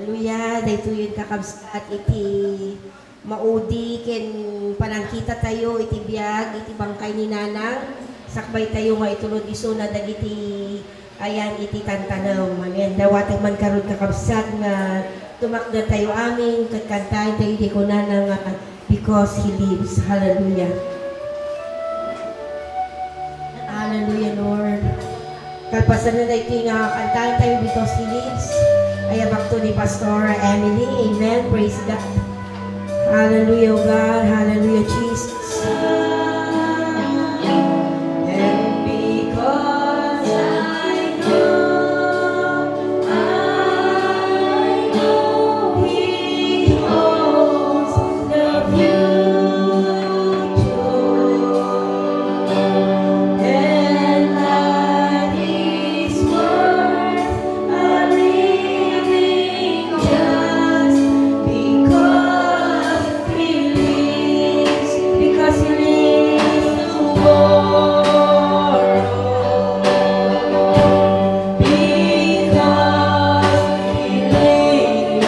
Hallelujah, dayto yun kakabsat iti maudi ken panangkita tayo iti biag iti bangkay ni Nanang sakbay tayo nga itulod iso na dagiti ayan iti tantanam. Amen. Dawatag man karon kakabsat nga tumakda tayo amin kakantahin tayo di ko Nanang because He lives. Hallelujah. Hallelujah, Lord. Kalpasan na dahito nga kantahin tayo because He lives. Ayabak to ni Pastor Emily. Amen. Praise God. Hallelujah, God. Hallelujah, Jesus. And because I know He holds the future, and life is worth a living just because He lives, because He lives tomorrow, because He lives.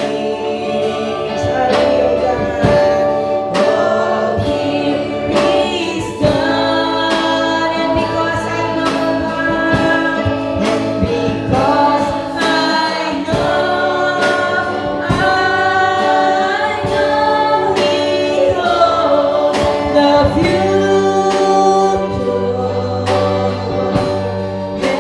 Hallelujah, God. All Him is done, and because I know God, and because I know He holds the future,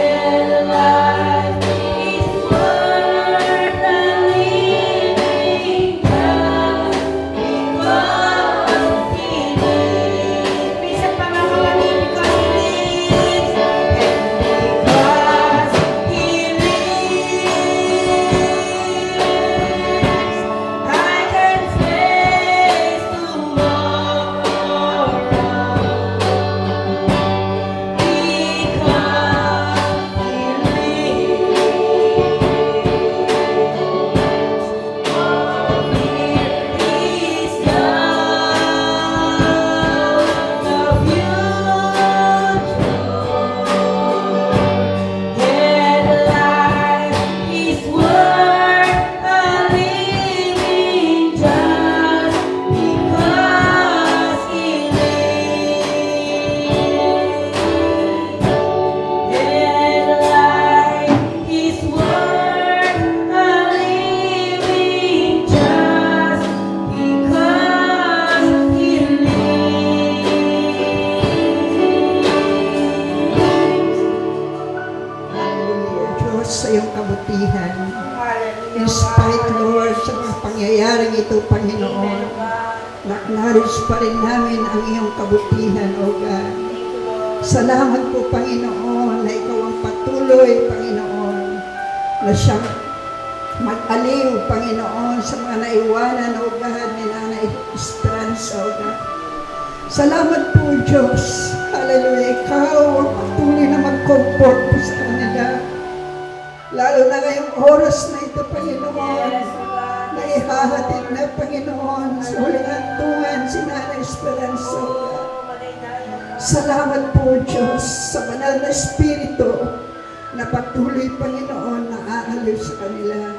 and life is worth a living just because He lives. Minsan pa mga kapatid, because He lives, and because He lives, I can face tomorrow, because He lives. All fear is gone, the future, and life is worth a living just because He lives. And life is worth a living just because He lives. Hallelujah, Diyos, sa iyong kabutihan. In spite, Lord, sa mga pangyayaring ito, Panginoon, naknaris pa rin namin ang iyong kabutihan, O God. Salamat po, Panginoon, na ikaw ang patuloy, Panginoon, na siyang mag-aliw, Panginoon, sa mga naiwanan, O God, ni Nanay Esperanza, O God. Salamat po, Diyos. Hallelujah. Ikaw ang patuloy na mag-comfort po sa kanila. Lalo na ngayong oras na ito, Panginoon, na ihahatid na, Panginoon, sa huling hantungan si Nanay Esperanza, O God. Salamat po, Diyos, sa banal na Espiritu na patuloy, Panginoon, na aaliw sa kanila.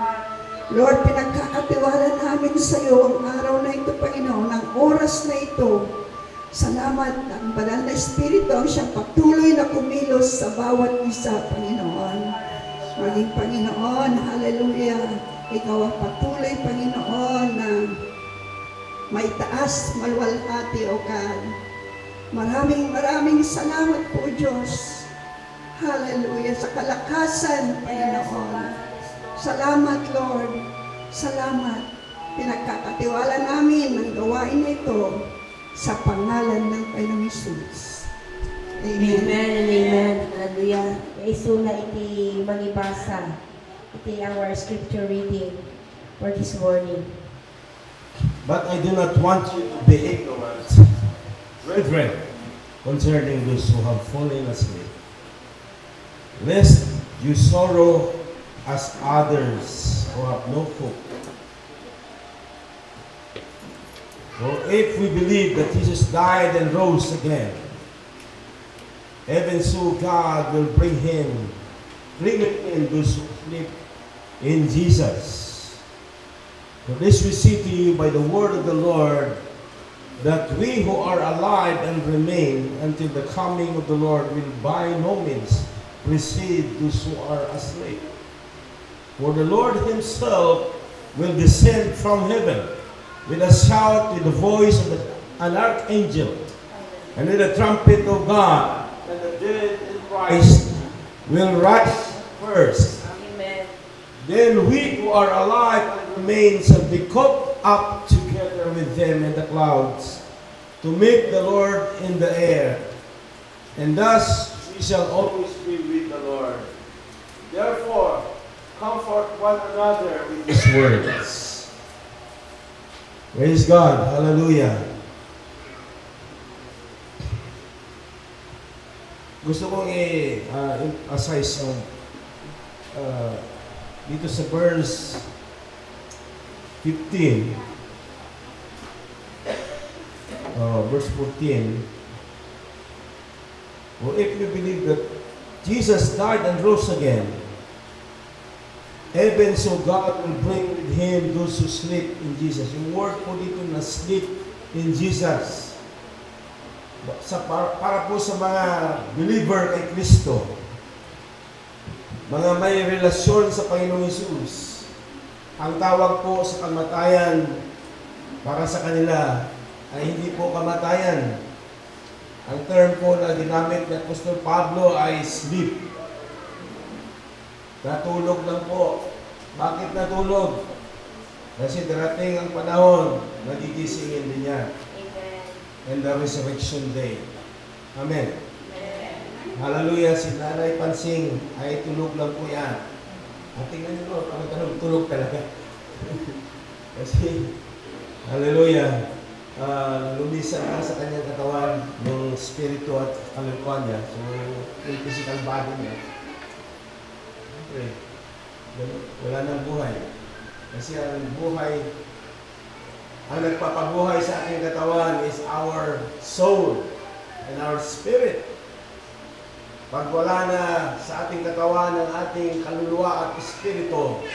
Lord, pinagkakatiwala namin sa iyo ang araw na ito, Panginoon, ang oras na ito. Salamat na ang banal na Espiritu ang siyang patuloy na kumilos sa bawat isa, Panginoon. Maging Panginoon, hallelujah, ikaw ang patuloy, Panginoon, na maitaas, maluwalhati, O God. Maraming salamat po, Diyos. Hallelujah, sa kalakasan, Panginoon. Salamat, Lord. Salamat. Pinagkakatiwala namin ang gawain nito sa pangalan ng Panginoong Hesus. Amen. Amen and amen. Hallelujah. Isuna iti manibasa. Iti our scripture reading for this morning. But I do not want you to be ignorant, brethren, concerning those who have fallen asleep, lest you sorrow as others who have no hope. For if we believe that Jesus died and rose again, even so God will bring with him those who sleep in Jesus. For this we see to you by the word of the Lord, that we who are alive and remain until the coming of the Lord will by no means precede those who are asleep. For the Lord himself will descend from heaven with a shout, with the voice of an archangel, and with the trumpet of God, and the dead in Christ will rise first. Amen. Then we who are alive and remain shall be caught up together with them in the clouds to meet the Lord in the air. And thus we shall always be with the Lord. Therefore, comfort one another with these words. Praise God. Hallelujah. Gusto kong i-emphasize dito sa verse 15, verse 14. For if you believe that Jesus died and rose again, even so God will bring with Him those who sleep in Jesus. Yung word po dito na sleep in Jesus. Para po sa mga believer kay Kristo, mga may relasyon sa Panginoong Hesus, ang tawag po sa kamatayan para sa kanila ay hindi po kamatayan. Ang term po na ginamit ni Apostol Pablo ay sleep. Natulog lang po. Bakit natulog? Kasi darating ang panahon, magigisingin din niya. And the resurrection day. Amen. Hallelujah. Si Nanay Pansing ay tulog lang po yan. At tingnan nyo, tulog talaga. Kasi, hallelujah, lumisan na sa kanyang katawan ng spirito at kaluluwa niya. So, yung physical body niya. Okay. Wala nang buhay. Kasi ang buhay, ang nagpapabuhay sa ating katawan is our soul and our spirit. Pag wala na sa ating katawan ang ating kaluluwa at espiritu,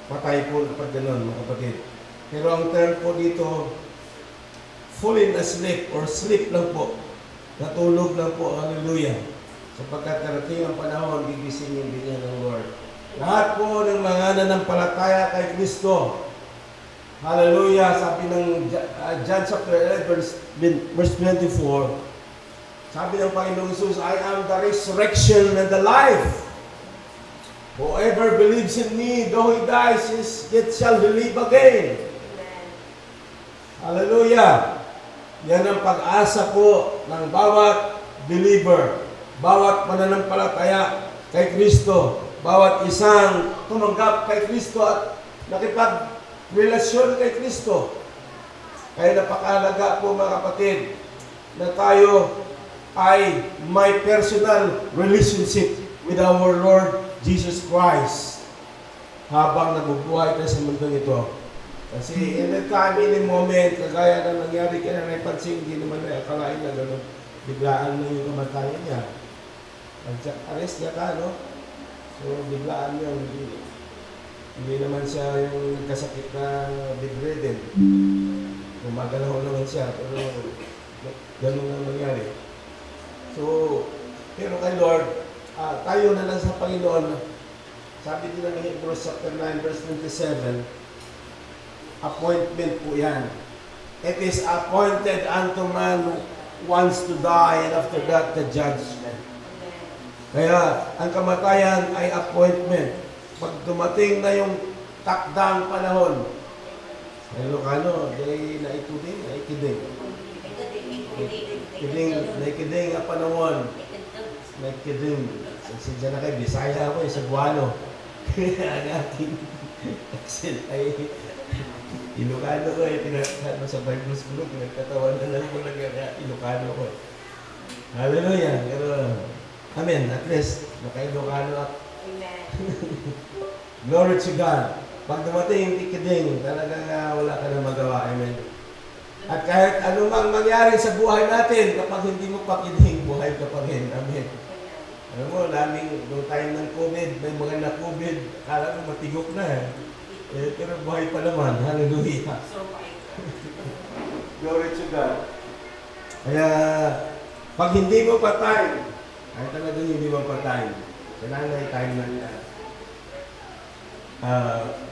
patay po pag gano'n, mga kapatid. Pero ang term po dito, falling asleep or sleep lang po. Natulog lang po, hallelujah. Sapagkat darating ang panahon, gigisingin din niya ng Lord. Lahat po ng mga nanampalataya kay Kristo. Hallelujah. Sabi ng John chapter 11 verse 24. Sabi ng Panginoong Jesus, I am the resurrection and the life. Whoever believes in me, though he dies, yet shall he live again. Hallelujah. Yan ang pag-asa po ng bawat believer, bawat mananampalataya kay Kristo. Bawat isang tumanggap kay Kristo at nakipagrelasyon kay Kristo. Kaya napakahalaga po mga kapatid na tayo ay may personal relationship with our Lord Jesus Christ habang nabubuhay tayo sa mundo ito. Kasi anytime, any moment, kagaya na nangyari kay Nanay Pansing, hindi naman na akalain na gano'n. Biglaan na yung kamatayan niya. Arrest niya ka, no? So, biglaan yun. Hindi naman siya yung nagkasakit na bedridden. Gumagalaw naman siya, pero ganun lang nangyari. So, pero kay Lord, tayo na lang sa Panginoon, sabi din ng Hebrews chapter 9, verse 27, appointment po yan. It is appointed unto man who wants to die, and after that, the judgment. Kaya, ang kamatayan ay appointment. Pag dumating na yung takdang panahon, ay Ilocano, day naikuding, naikiding. Naikiding ang panahon. Naikiding. Sadya na kayo, Bisaya ako, Cebuano. Ang ating accent ay Ilocano ko, tinatawag sa Bible School, pinagkatawan na lang ko Ilocano ko. Hallelujah. Pero, amen. At least, naka-Ilocano ako. Amen. Glory to God. Pag dumating yung tikiding, talagang wala ka na magawa. Amen. At kahit anumang mangyari sa buhay natin, kapag hindi mo pakiding, buhay ka pa rin. Amen. Alam mo, noong time ng COVID, may mga na-COVID, akala mo matigok na eh. Pero buhay pa naman. Hallelujah. Glory to God. Kaya, pag hindi mo patay, ay talagang hindi mo patay. Kailangan ay time na niya.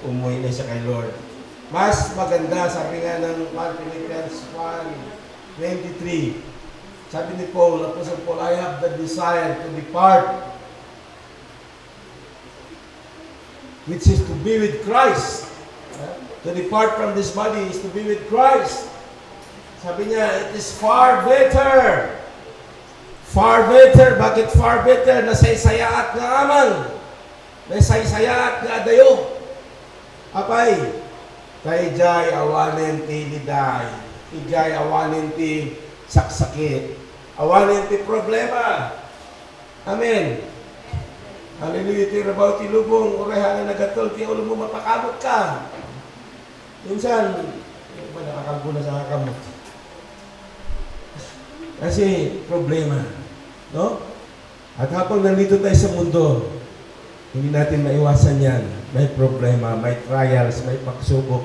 Umuwi na siya kay Lord. Mas maganda, sabi nga ng 1 Philippians 1:23, sabi ni Paul, Apostle Paul, I have the desire to depart, which is to be with Christ. To depart from this body is to be with Christ. Sabi niya, it is far better. Far better. Bakit far better? Nasaysayaat nga aman. Nasaysayaat nga adayo. Apay, kay jay awanen ti liday. Ijay awanen ti saksakit. Awanen ti problema. Amen. Hallelujah. Ti rabaw ti lubong. Urehan na nagatol. Ti ulo mo mapakamot ka. Minsan, ba nakakampo na sa kakamot? Kasi problema. No? At habang nandito tayo sa mundo, hindi natin maiwasan yan. May problema, may trials, may pagsubok.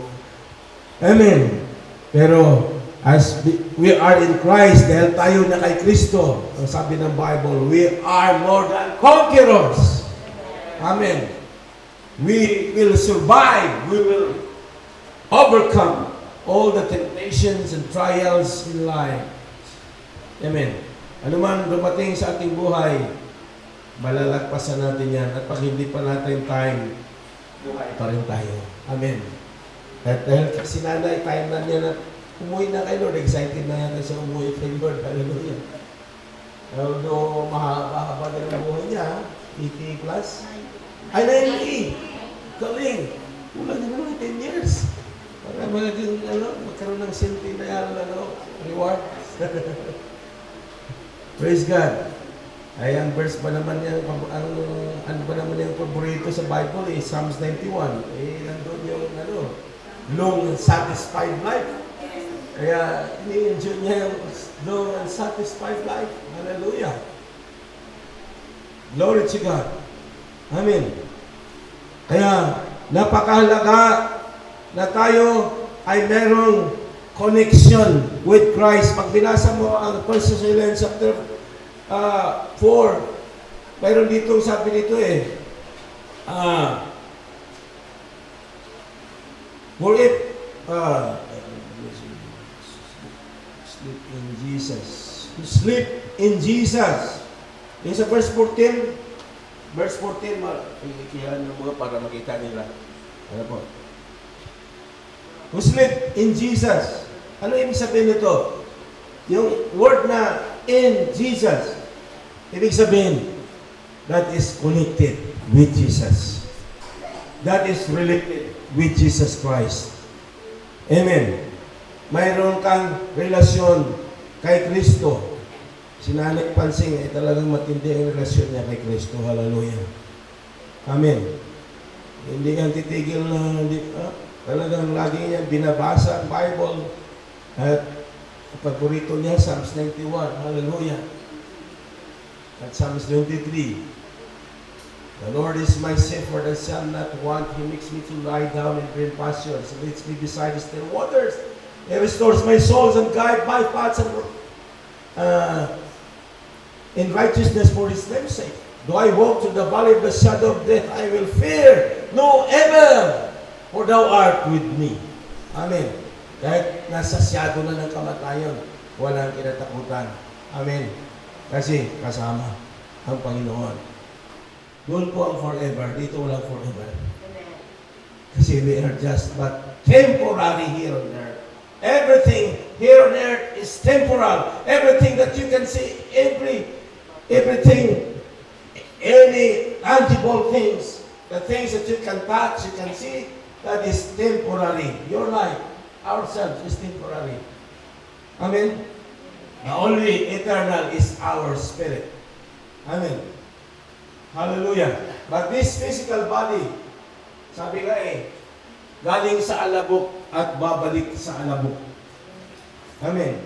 Amen. Pero, as we are in Christ, dahil tayo na kay Kristo, ang sabi ng Bible, we are more than conquerors. Amen. We will survive. We will overcome all the temptations and trials in life. Amen. Ano man dumating sa ating buhay, malalagpasan natin yan. At pag hindi pa natin time, buhay pa rin tayo. Amen. At dahil si nanay, time na niya na umuwi na kay Lord. Excited na yata siya umuwi kay Lord. Hallelujah. Although mahaba na ng buhay niya, 80 plus. Ay, 90! Galing! Kulang na naman 10 years. Para magkaroon ng centennial reward. Praise God. Ay, ang verse pa naman yan, ano ba naman yung paborito sa Bible eh, Psalms 91. Eh, nandun yung long and satisfied life. Kaya, ini-enjoy niya yung long and satisfied life. Hallelujah. Glory to God. Amen. Kaya, napakahalaga na tayo ay merong connection with Christ. Pag binasa mo ang 1 Thessalonians chapter 4, mayroon dito, sabi nito for it, sleep in Jesus. To sleep in Jesus. Yung sa verse 14, ikihan ng mga para makita nila. Ano po? To sleep in Jesus. Ano ibig sabihin nito? Yung word na in Jesus, ibig sabihin, that is connected with Jesus. That is related with Jesus Christ. Amen. Mayroon kang relasyon kay Kristo. Si Nanay Pansing ay talagang matindi ang relasyon niya kay Kristo. Hallelujah. Amen. Hindi kang titigil na talagang lagi niya binabasa ang Bible. At paborito niya, Psalms 91. Hallelujah. At Psalms 23. The Lord is my shepherd, I shall not want. He makes me to lie down in green pastures. He leads me beside the still waters. He restores my souls and guides my paths in righteousness for His name's sake. Though I walk through the valley of the shadow of death, I will fear no evil, for Thou art with me. Amen. Kahit nasa shadow na ng kamatayon, walang kinatakutan. Amen. Kasi kasama ang Panginoon. Doon po ang forever. Dito walang forever. Kasi we are just but temporary here on earth. Everything here on earth is temporal. Everything that you can see, everything, any tangible things, the things that you can touch, you can see, that is temporary. Your life, ourselves, is temporary. Amen? The only eternal is our spirit. Amen. Hallelujah. But this physical body, sabi nga galing sa alabok at babalik sa alabok. Amen.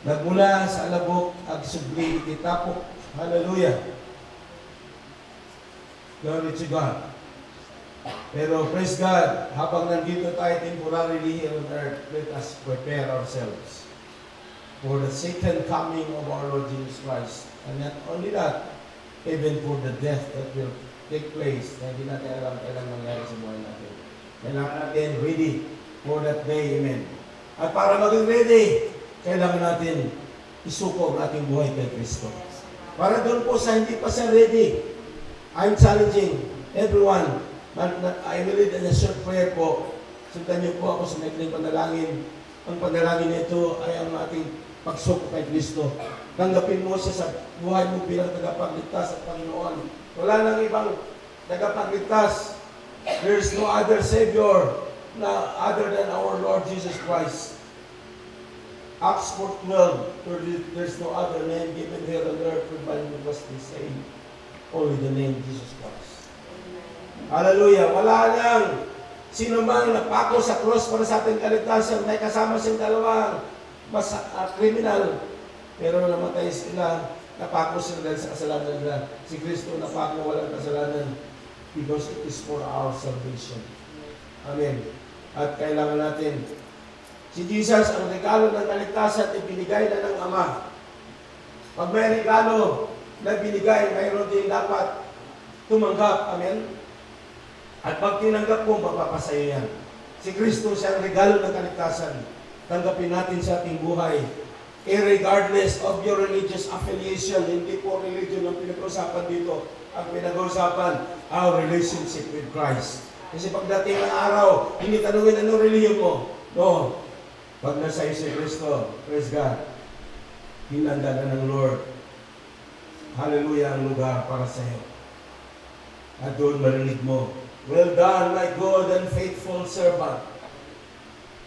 Nagmula sa alabok at subli ititapok. Hallelujah. Glory to God. Pero praise God, habang nandito tayo temporarily here on earth, let us prepare ourselves for the second coming of our Lord Jesus Christ. And not only that, even for the death that will take place na hindi natin alam kailan mangyari sa buhay natin. Kailangan natin ready for that day. Amen. At para maging ready, kailangan natin isuko ang ating buhay kay Kristo. Para doon po sa hindi pa siya ready, I'm challenging everyone. I will lead in a short prayer po. Sundan niyo po ako sa maikling panalangin. Ang panalangin nito ay ang ating pagsuko kay Kristo. Tanggapin mo siya sa buhay mo bilang tagapagligtas at Panginoon. Wala nang ibang tagapagligtas. There is no other Savior na other than our Lord Jesus Christ. Acts 4:12, there's no other name given here on earth whereby we must be saved. Only the name Jesus Christ. Hallelujah. Wala nang sino mang napako sa cross para sa ating kaligtasan. May kasama siyang dalawang kriminal. Pero namatay sila, napako sila dahil sa kasalanan nila. Si Kristo napako, walang kasalanan. Because it is for our salvation. Amen. At kailangan natin, si Jesus, ang regalo ng kaligtasan, ibinigay na ng Ama. Pag may regalo na binigay, mayroon din dapat tumanggap. Amen. At pag tinanggap mo, mapapasayo yan. Si Kristo siya ang regalo ng kaligtasan. Tanggapin natin sa ating buhay. Regardless of your religious affiliation, hindi po religion ang pinag-usapan dito. Ang pinag-usapan, our relationship with Christ. Kasi pagdating ng araw, hindi tanungin anong religion mo. No. Pag nasa iyo si Kristo, praise God, hinanda na ng Lord. Hallelujah ang lugar para sa iyo. At doon marinig mo, well done, my good and faithful servant.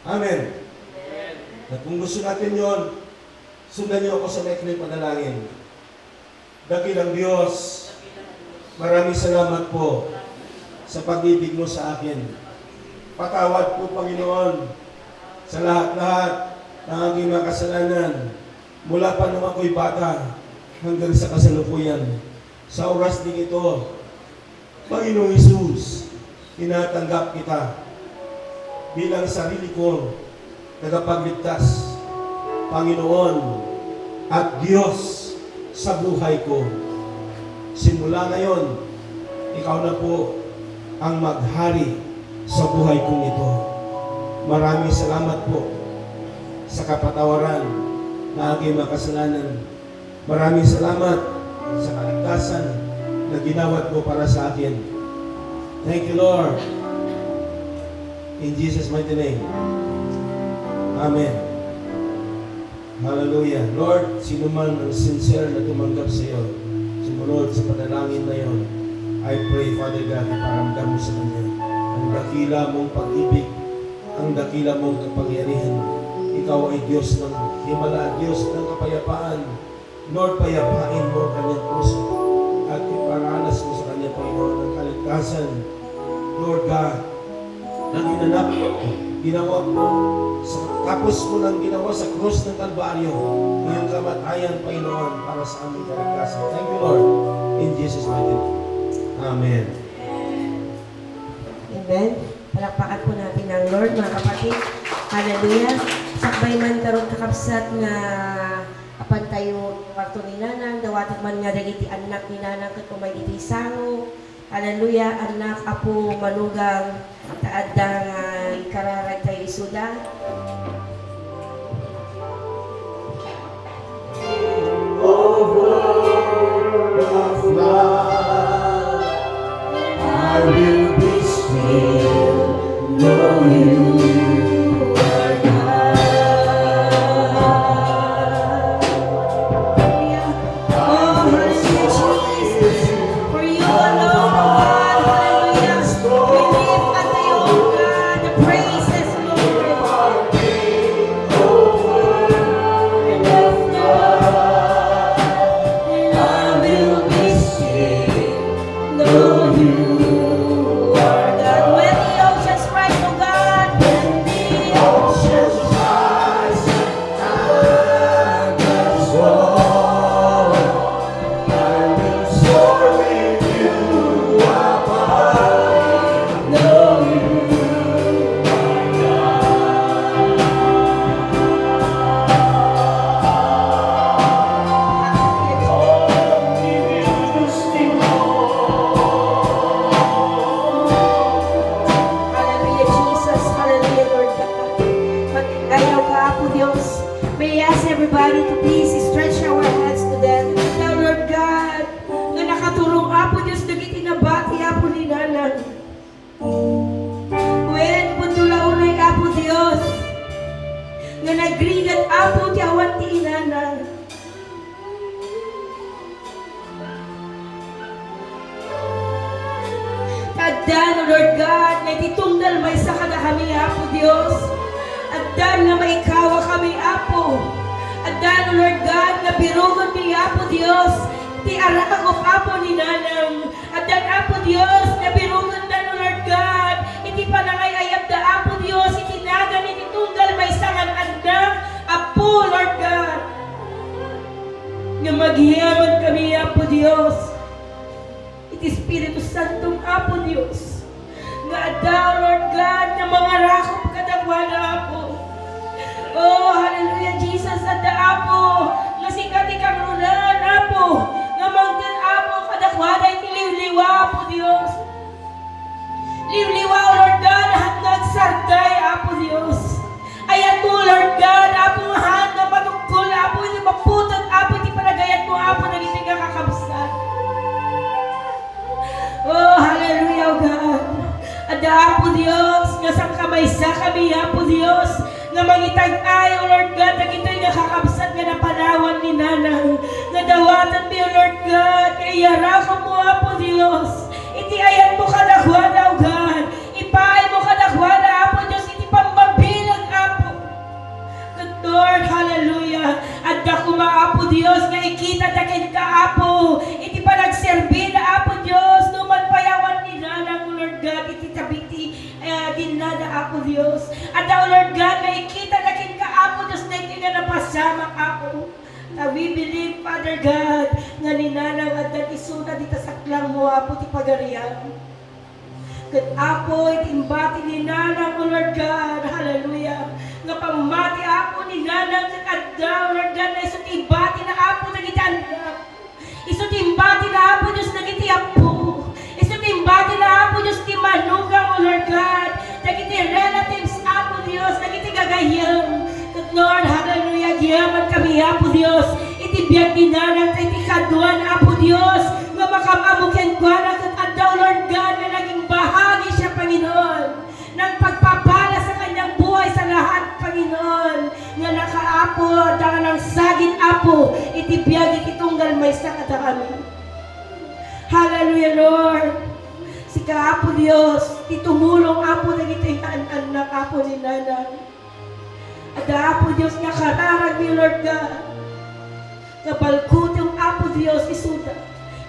Amen. At kung gusto natin yon, sundan niyo ako sa maikling panalangin. Dakilang Diyos, maraming salamat po sa pag-ibig mo sa akin. Patawad po, Panginoon, sa lahat-lahat ng aking mga kasalanan. Mula pa nung ako'y bata hanggang sa kasalukuyan. Sa oras din ito, Panginoong Hesus, tinatanggap kita bilang sarili kong tagapagligtas, Panginoon at Diyos sa buhay ko. Simula ngayon, ikaw na po ang maghari sa buhay kong ito. Maraming salamat po sa kapatawaran na aking mga kasalanan. Maraming salamat sa kaligtasan na ginawat mo para sa akin. Thank you, Lord. In Jesus' mighty name. Amen. Hallelujah. Lord, sino man ang sincere na tumanggap sa iyo, sumunod sa panalangin na yon, I pray, Father God, iparamdam mo sa kanya ang dakila mong pag-ibig, ang dakila mong kapangyarihan. Ikaw ay Diyos ng himala, Diyos ng kapayapaan. Lord, payapain mo ang kanyang puso at iparanas mo sa kanya, Panginoon, ang kaligtasan. Lord God, na ginanap mo, ginawa mo, tapos mo nang ginawa sa krus ng Kalbaryo, ngayong kamatayan, Panginoon, para sa aming kaligtasan. Thank you, Lord. In Jesus' mighty name. Amen. Amen. Palakpakan po natin ang Lord, mga kapatid. Hallelujah. Sakbay man karon kakabsat nga apan tayo kwarto ni Nanang, dawatag man nga dagiti anak ni Nanang ket kumay iti sango. Hallelujah, anak apo manugang taadda nga ikararag tayo isuda. I will be still, know you are God. Oh, mercy, Jesus, for you alone, God, hallelujah. We lift unto you, God, the praises, Lord. And if not, I will be still, know you. I will soar with you. Addan, O Lord God, na ititungdal may sa kada kami, Apo Dios. Addan nga maikawa kami, Apo. Addan, O Lord God, nga birugon mi, Apo Dios. Ti arakop, Apo ni Nanang. Addan, Apo Dios, nga birugon dan, O Lord God. Iti panangay ayab da, Apo Dios. Iti nagan, iti tunggal may sangan andang, Apo, Lord God. Nga maghiyaman kami, Apo Dios. Iti Espiritu Santong, Apo Dios. Nga adaw, Lord God, na mga rakop kadagwada, Apo. Oh, hallelujah, Jesus, adda, Apo. Nga sikat ikang runan, Apo. Nga manggan, Apo, kadagwada iti liwliwa, Apo Dios. Liwliwa, Lord God, hanggang sarday, Apo Dios. Ayan mo, Lord God, Apo, hanggang matungkol, Apo, iti maputot, Apo, iti panagayat mo, Apo, nagiti nga kakabsat. Oh, hallelujah, oh God. Ada, Apo Dios, nga sang kamaysa kami, Apo Dios, nga mangitag ay, O Lord God, nagitay nga kakabsat nga napanawan ni Nanang, nga dawatan mi, O Lord God, iyara ko mo, Apo Dios, iti ayan mo kadagwada, O God, ipaay mo kadagwada, Apo Dios, iti pambabilang, Apo. Good Lord, hallelujah, adda kuma, Apo Dios, nga ikita takin ka, Apo, iti panagserbi na, Apo Dios, numan payawan ni Nanang, O Lord God, iti tabiti, dinada, Apo Dios. At O Lord God, na ikita takin ka, Apo Dios, na iti nga napasamak, Apo. Na we believe, Father God, nga ni Nanang at isuna dita saklang mo, Apo, ti pagarian. Kat Apo, itimbati ni Nanang, O Lord God, hallelujah. Nga pamati, Apo, ni Nanang, kat adda, O Lord God, na isutimbati na, Apo, nagiti anak. Isutimbati na, Apo, Diyos, nagiti apo. Isutimbati na, Apo, Diyos, ti manugang, O Lord God. Nagiti relatives, Apo, Diyos, nagiti gagayang. Kat Lord, hallelujah, giyaman kami, Apo, Diyos. Itibiyag ni Nanang, iti kaduan, Apo, Diyos. Nga makamamukin ko, kat adda, O Lord God, na naging bahagi siya, Panginoon. Ng pagpapala sa kanyang buhay sa lahat, Panginoon. Nga nakaapo, danga ng saging, Apo, itibiyag, ititunggal may sa kada kami. Hallelujah, Lord. Sika, Apo Dios, titumulong, Apo, nagitay anak, Apo, ni Nanang. Ada, Apo Dios, nga kararag ni Lord God. Kabalkut yung Apo Dios, isuda.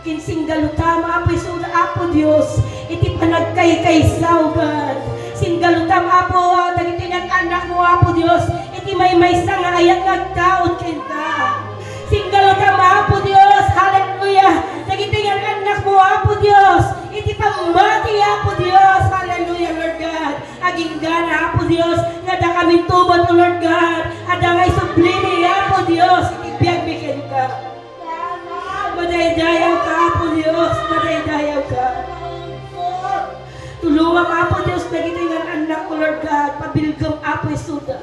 Kinsing galutama, Apo, isuda, Apo Dios. Iti panagkay-kaysaw, God. Singgalutam, Apo, nagitay anak mo, Apo Dios. Iti may-maysa nga ayat nagtaon kinta. Singgalutam, Apo Dios, hallelujah. Nagitingan anak mo, Apo Dios. Iti pamati, Apo Dios, hallelujah, Lord God. Aging gana, Apo Dios, nga da kami tubot, Lord God. Ada ngay sublini, Apo Dios. Iti biyag-bikin ka. Madaydayaw ka, Apo Dios. Madaydayaw ka. Tulungan, Apo Dios, nagitingan anak ko, Lord God. Pabilgam, Apo Isuda.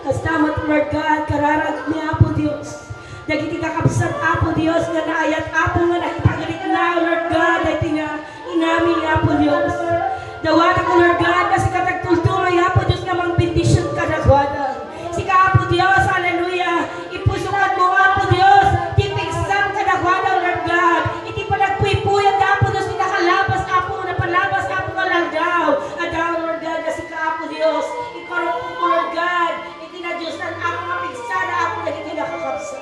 Kastamat, Lord God, kararag ni Apo Dios. Dagiti kakabsat, Apo Dios, nga naayat, Apo, nga nakipagalit na, Lord God, ay tinga inami, Apo Dios. Dawata ko, Lord God, na si katagtultuloy, Apo Dios, nga mang bendisyon ka nagwada. Si ka, Apo Dios, hallelujah, ipusukan mo, Apo Dios, tipigsam ka nagwada, Lord God. Iti panagpuy-puyat, Apo Dios, nakalabas, Apo, napalabas, Apo, nga langaw. Adaw, Lord God, na si ka, Apo Dios, ikarong mo, Lord God, na Diyos ng ako mapigsana ako na hindi nakakapsa.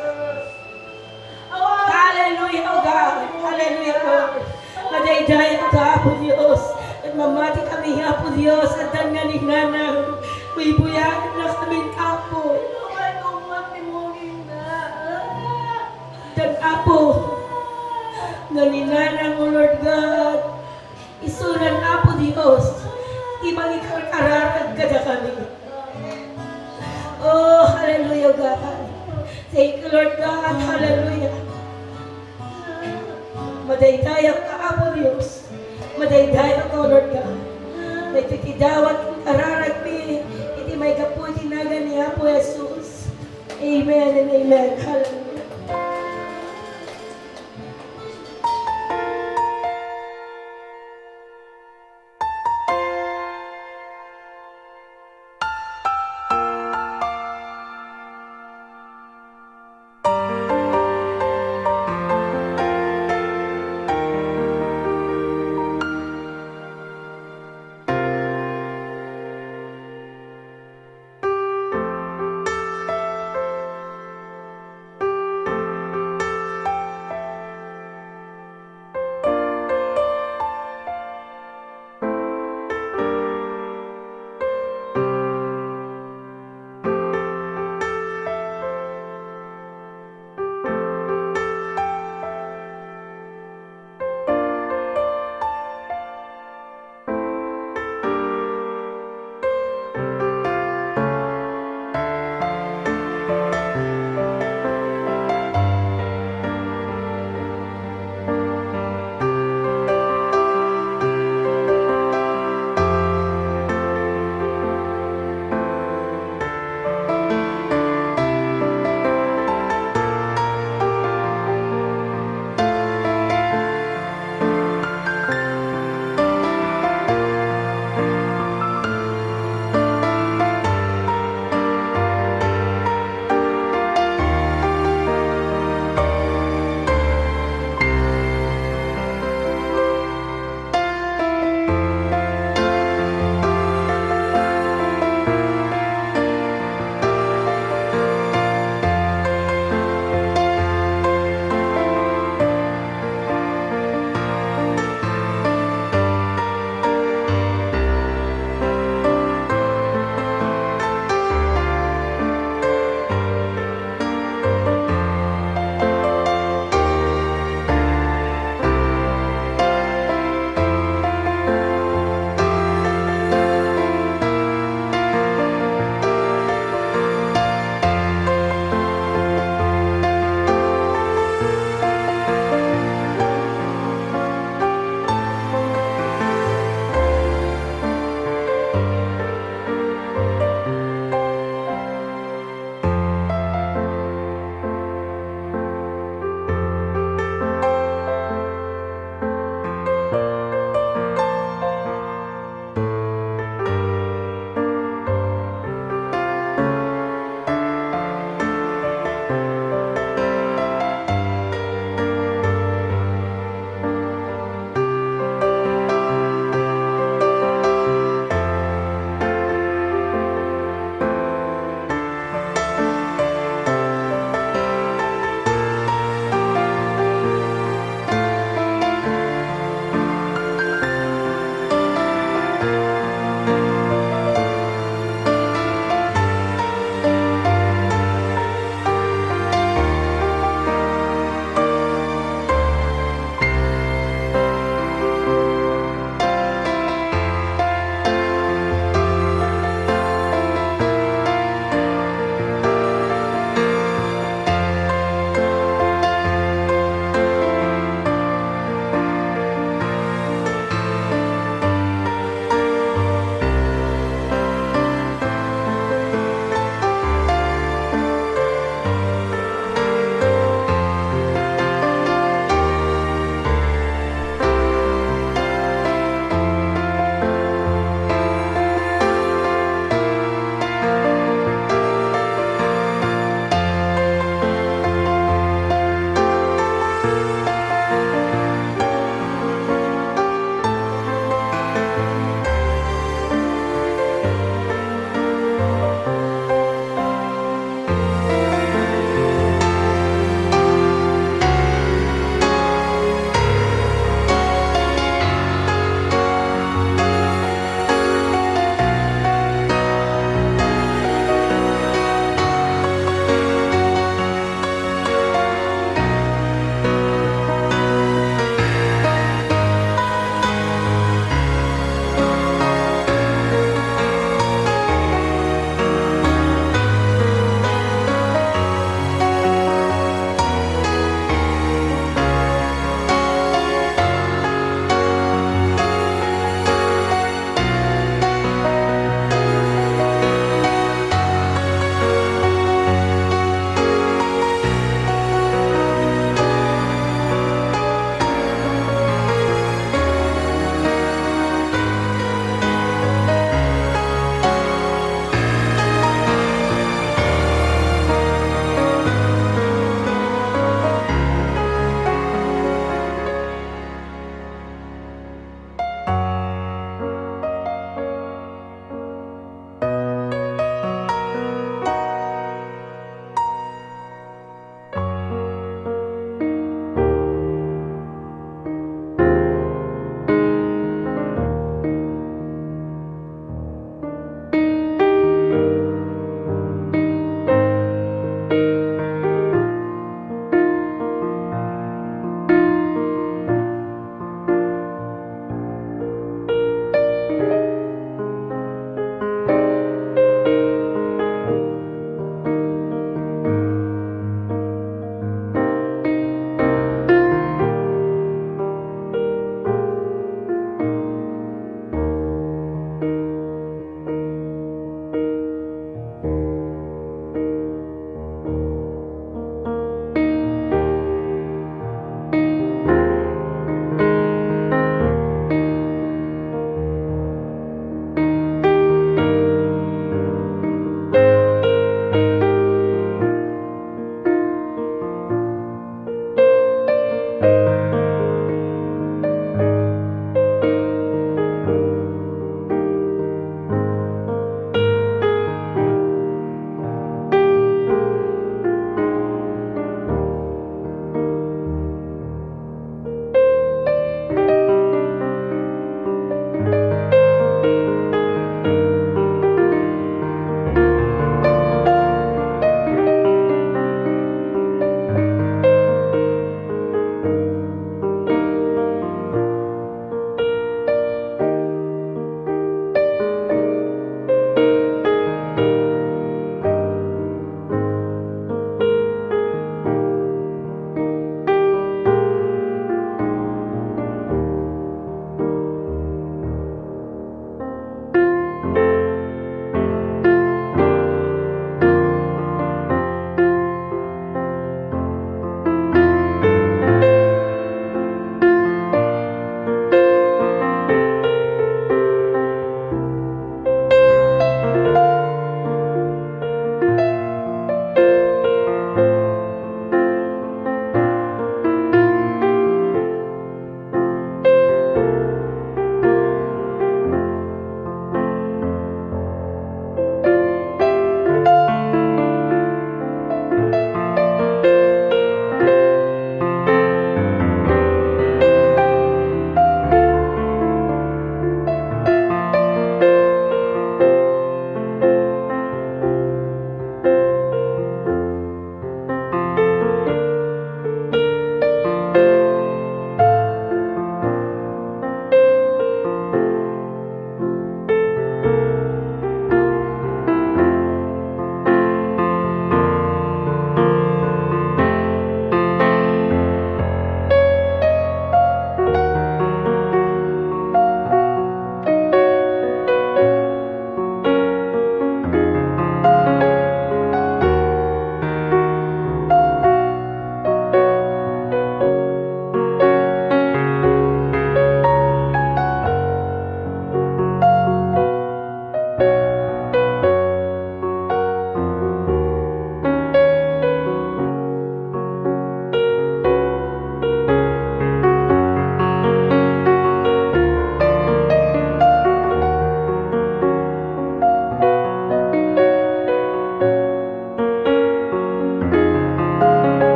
Hallelujah, O God. Hallelujah, Lord. Madayday ang ka, Apo Diyos. At mamati kami, Apo Diyos. At ang nga ni Nanang, may buyahan na kami, Apo. Dan Apo, nga ni Nanang, O Lord God, isunan, Apo Diyos. Ibang ikararag ka na kami. Oh, hallelujah, God. Thank you, Lord God. Hallelujah. Madaydayaw ka, Apo Diyos. Madaydayaw ka, Lord God. Nagtitidawat kong kararag mi. Iti may kaputi na ni Apo Jesus. Amen and amen. Hallelujah.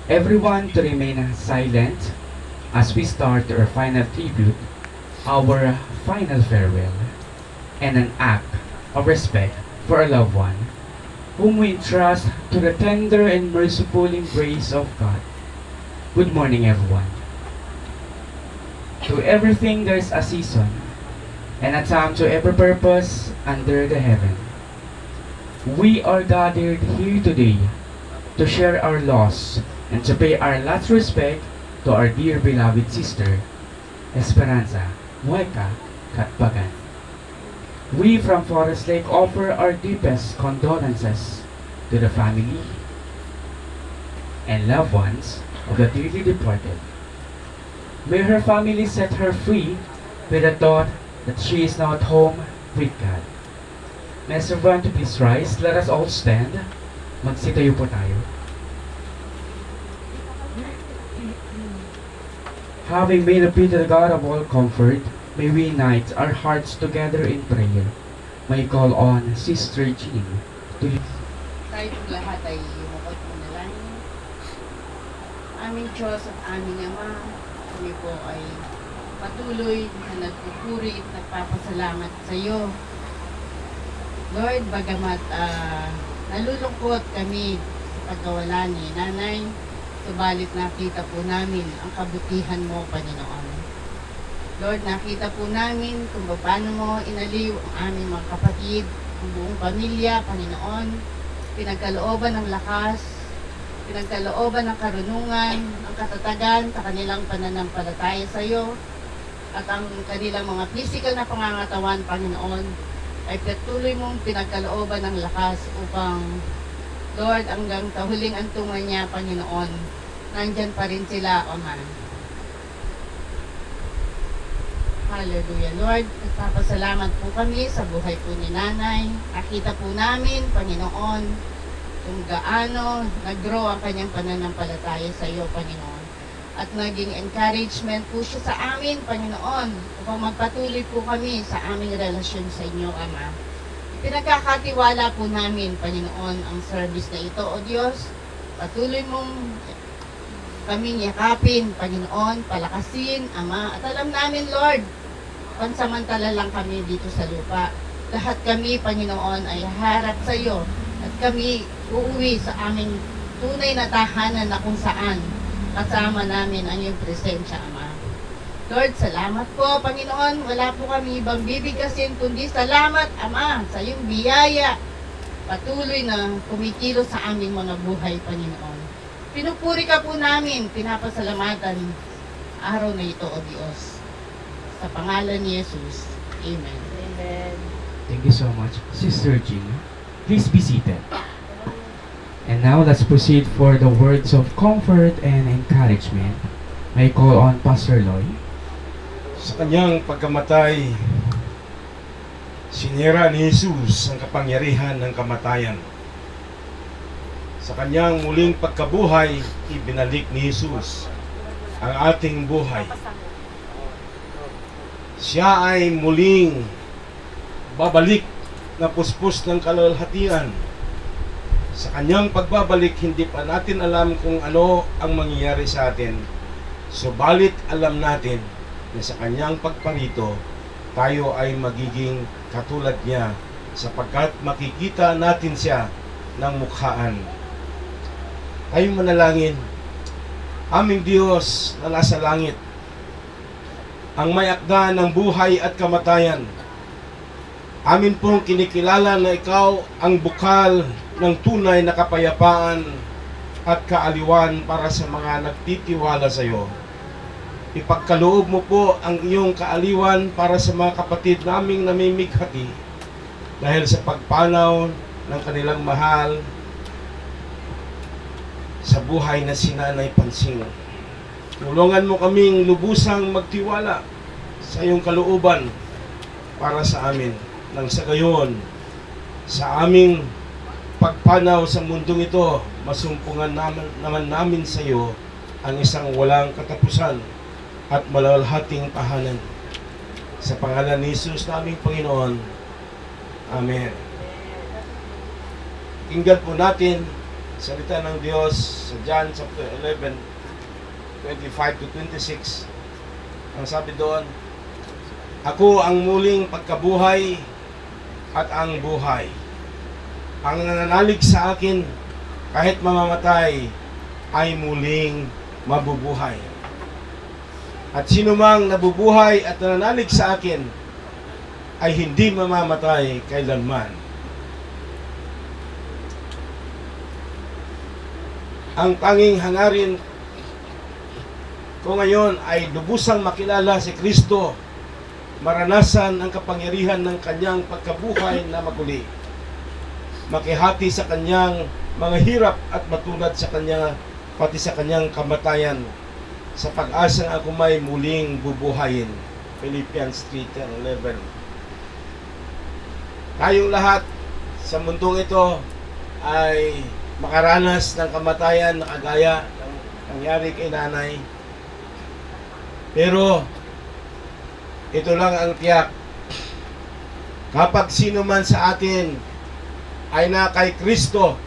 everyone to remain silent as we start our final tribute, our final farewell, and an act of respect for a loved one, whom we entrust to the tender and merciful embrace of God. Good morning, everyone. To everything there's a season, and a time to every purpose under the heaven. We are gathered here today to share our loss and to pay our last respect to our dear beloved sister, Esperanza Mueca Katbagan. We from Forest Lake offer our deepest condolences to the family and loved ones of the dearly departed. May her family set her free with the thought that she is now at home with God. May everyone to please rise. Let us all stand. Magsitayo po tayo. Having made a plea to the God of all comfort, may we unite our hearts together in prayer. May call on Sister Jean to lead. Tayo pong lahat ay lumukod po na lang. Aming Diyos at aming Ama, kami po ay patuloy na nagpupuri at nagpapasalamat sa iyo. Lord, bagamat nalulungkot kami sa pagkawala ni Nanay, subalit nakita po namin ang kabutihan mo, Panginoon. Lord, nakita po namin kung paano mo inaliw ang aming mga kapatid, ang buong pamilya, Panginoon. Pinagkalooban ng lakas, pinagkalooban ng karunungan, ang katatagan sa kanilang pananampalataya sa iyo, at ang kanilang mga physical na pangangatawan, Panginoon, ay patuloy mong pinagkalooban ng lakas upang, Lord, hanggang kahuling antungan niya, Panginoon, nandyan pa rin sila, Ama. Hallelujah, Lord. Nagpapasalamat po kami sa buhay po ni Nanay. Nakita po namin, Panginoon, kung gaano nag-grow ang kanyang pananampalataya sa iyo, Panginoon. At naging encouragement po siya sa amin, Panginoon, upang magpatuloy po kami sa aming relasyon sa inyo, Ama. Pinagkakatiwala po namin, Panginoon, ang service na ito, O Diyos. Patuloy mong kaming yakapin, Panginoon, palakasin, Ama. At alam namin, Lord, pansamantala lang kami dito sa lupa. Lahat kami, Panginoon, ay harap sa iyo. At kami uuwi sa aming tunay na tahanan na kung saan kasama namin ang iyong presensya, Ama. Lord, salamat po, Panginoon. Wala po kami ibang bibigkasin, kundi salamat, Ama, sa iyong biyaya. Patuloy na kumikilos sa aming mga buhay, Panginoon. Pinupuri ka po namin, pinapasalamatan araw na ito, O Diyos. Sa pangalan ni Jesus. Amen. Amen. Thank you so much, Sister Jean. Please be seated. And now let's proceed for the words of comfort and encouragement. May call on Pastor Loy. Sa kanyang pagkamatay, sinira ni Jesus ang kapangyarihan ng kamatayan. Sa kanyang muling pagkabuhay, ibinalik ni Jesus ang ating buhay. Siya ay muling babalik na puspos ng kaluwalhatian. Sa kanyang pagbabalik, hindi pa natin alam kung ano ang mangyayari sa atin. Subalit alam natin na sa kanyang pagparito, tayo ay magiging katulad niya sapagkat makikita natin siya ng mukhaan. Tayo manalangin. Aming Diyos na nasa langit, ang may akda ng buhay at kamatayan, amin pong kinikilala na ikaw ang bukal ng tunay na kapayapaan at kaaliwan para sa mga nagtitiwala sa iyo. Ipagkaloob mo po ang iyong kaaliwan para sa mga kapatid naming namimighati dahil sa pagpanaw ng kanilang mahal sa buhay na si Nanay Pansing. Tulungan mo kaming lubusang magtiwala sa iyong kalooban para sa amin. Nang sa gayon, sa aming pagpanaw sa mundong ito, masumpungan naman namin sa iyo ang isang walang katapusan at malalhating tahanan. Sa pangalan ni Jesus naming Panginoon. Amen. Tingnan po natin salita ng Diyos sa John chapter 11, 25 to 26. Ang sabi doon, ako ang muling pagkabuhay at ang buhay. Ang nananalig sa akin, kahit mamamatay, ay muling mabubuhay. At sino mang nabubuhay at nananalig sa akin, ay hindi mamamatay kailanman. Ang tanging hangarin ko ngayon ay lubusang makilala si Kristo, maranasan ang kapangyarihan ng kanyang pagkabuhay na maguli, makihati sa kanyang mga hirap at matulad sa kanya, pati sa kanyang kamatayan, sa pag-asang ako may muling bubuhayin. Philippians 3:10-11. Tayong lahat sa mundong ito ay makaranas ng kamatayan na kagaya ng nangyari kay nanay. Pero ito lang ang tiyak. Kapag sino man sa atin ay na kay Kristo,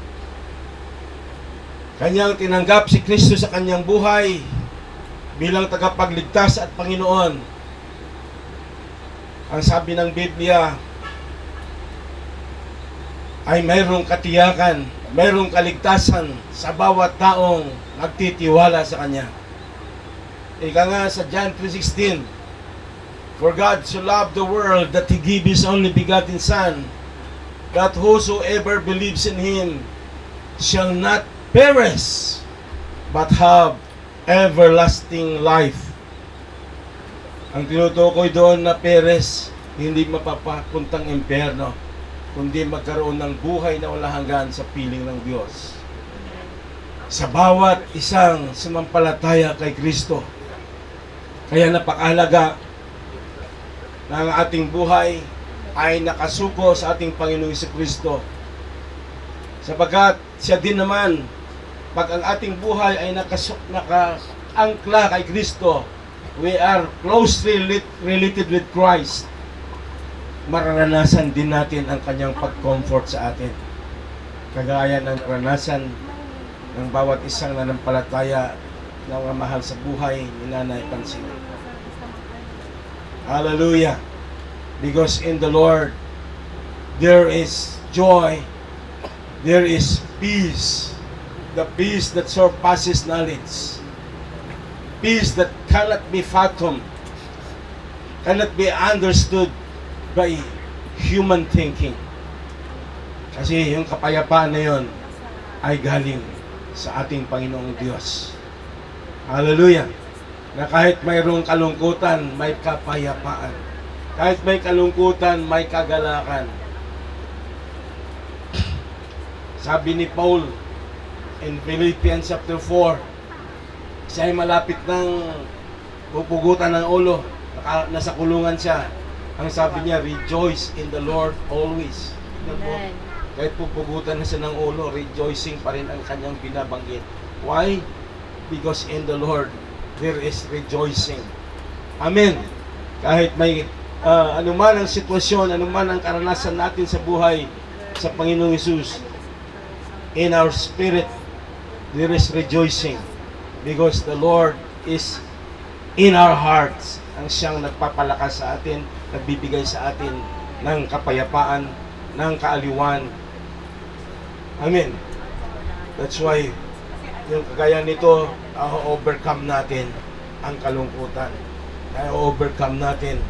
kanyang tinanggap si Kristo sa kanyang buhay bilang tagapagligtas at Panginoon, ang sabi ng Biblia ay mayroong katiyakan, mayroong kaligtasan sa bawat taong nagtitiwala sa Kanya. Ika nga sa John 3:16, for God so loved the world that He gave His only begotten Son, that whosoever believes in Him shall not perish, but have everlasting life. Ang tinutukoy doon na peres, hindi mapapapuntang impyerno, kundi magkaroon ng buhay na walang hanggan sa piling ng Diyos. Sa bawat isang sumampalataya kay Kristo. Kaya napakahalaga na ang ating buhay ay nakasuko sa ating Panginoong Kristo. Sapagkat siya din naman, pag ang ating buhay ay nakaangkla kay Kristo, we are closely related with Christ, mararanasan din natin ang kanyang pag-comfort sa atin. Kagaya ng karanasan ng bawat isang nanampalataya na mga mahal sa buhay ni Nanay Pansy. Hallelujah! Because in the Lord, there is joy, there is peace, the peace that surpasses knowledge, peace that cannot be fathomed, cannot be understood by human thinking. Kasi yung kapayapaan na yun ay galing sa ating Panginoong Diyos. Hallelujah! Na kahit mayroong kalungkutan, may kapayapaan. Kahit may kalungkutan, may kagalakan. Sabi ni Paul in Philippians chapter 4, siya ay malapit ng pupugutan ng ulo. Nasa kulungan siya. Ang sabi niya, rejoice in the Lord always. Amen. Kahit pupugutan na siya ng ulo, rejoicing pa rin ang kanyang binabanggit. Why? Because in the Lord, there is rejoicing. Amen. Kahit may anuman ang sitwasyon, anuman ang karanasan natin sa buhay sa Panginoong Hesus, in our spirit, there is rejoicing. Because the Lord is in our hearts. Ang siyang nagpapalakas sa atin, nagbibigay sa atin ng kapayapaan, ng kaaliwan. Amen. That's why, yung kagaya nito, overcome natin ang kalungkutan. Na-overcome natin.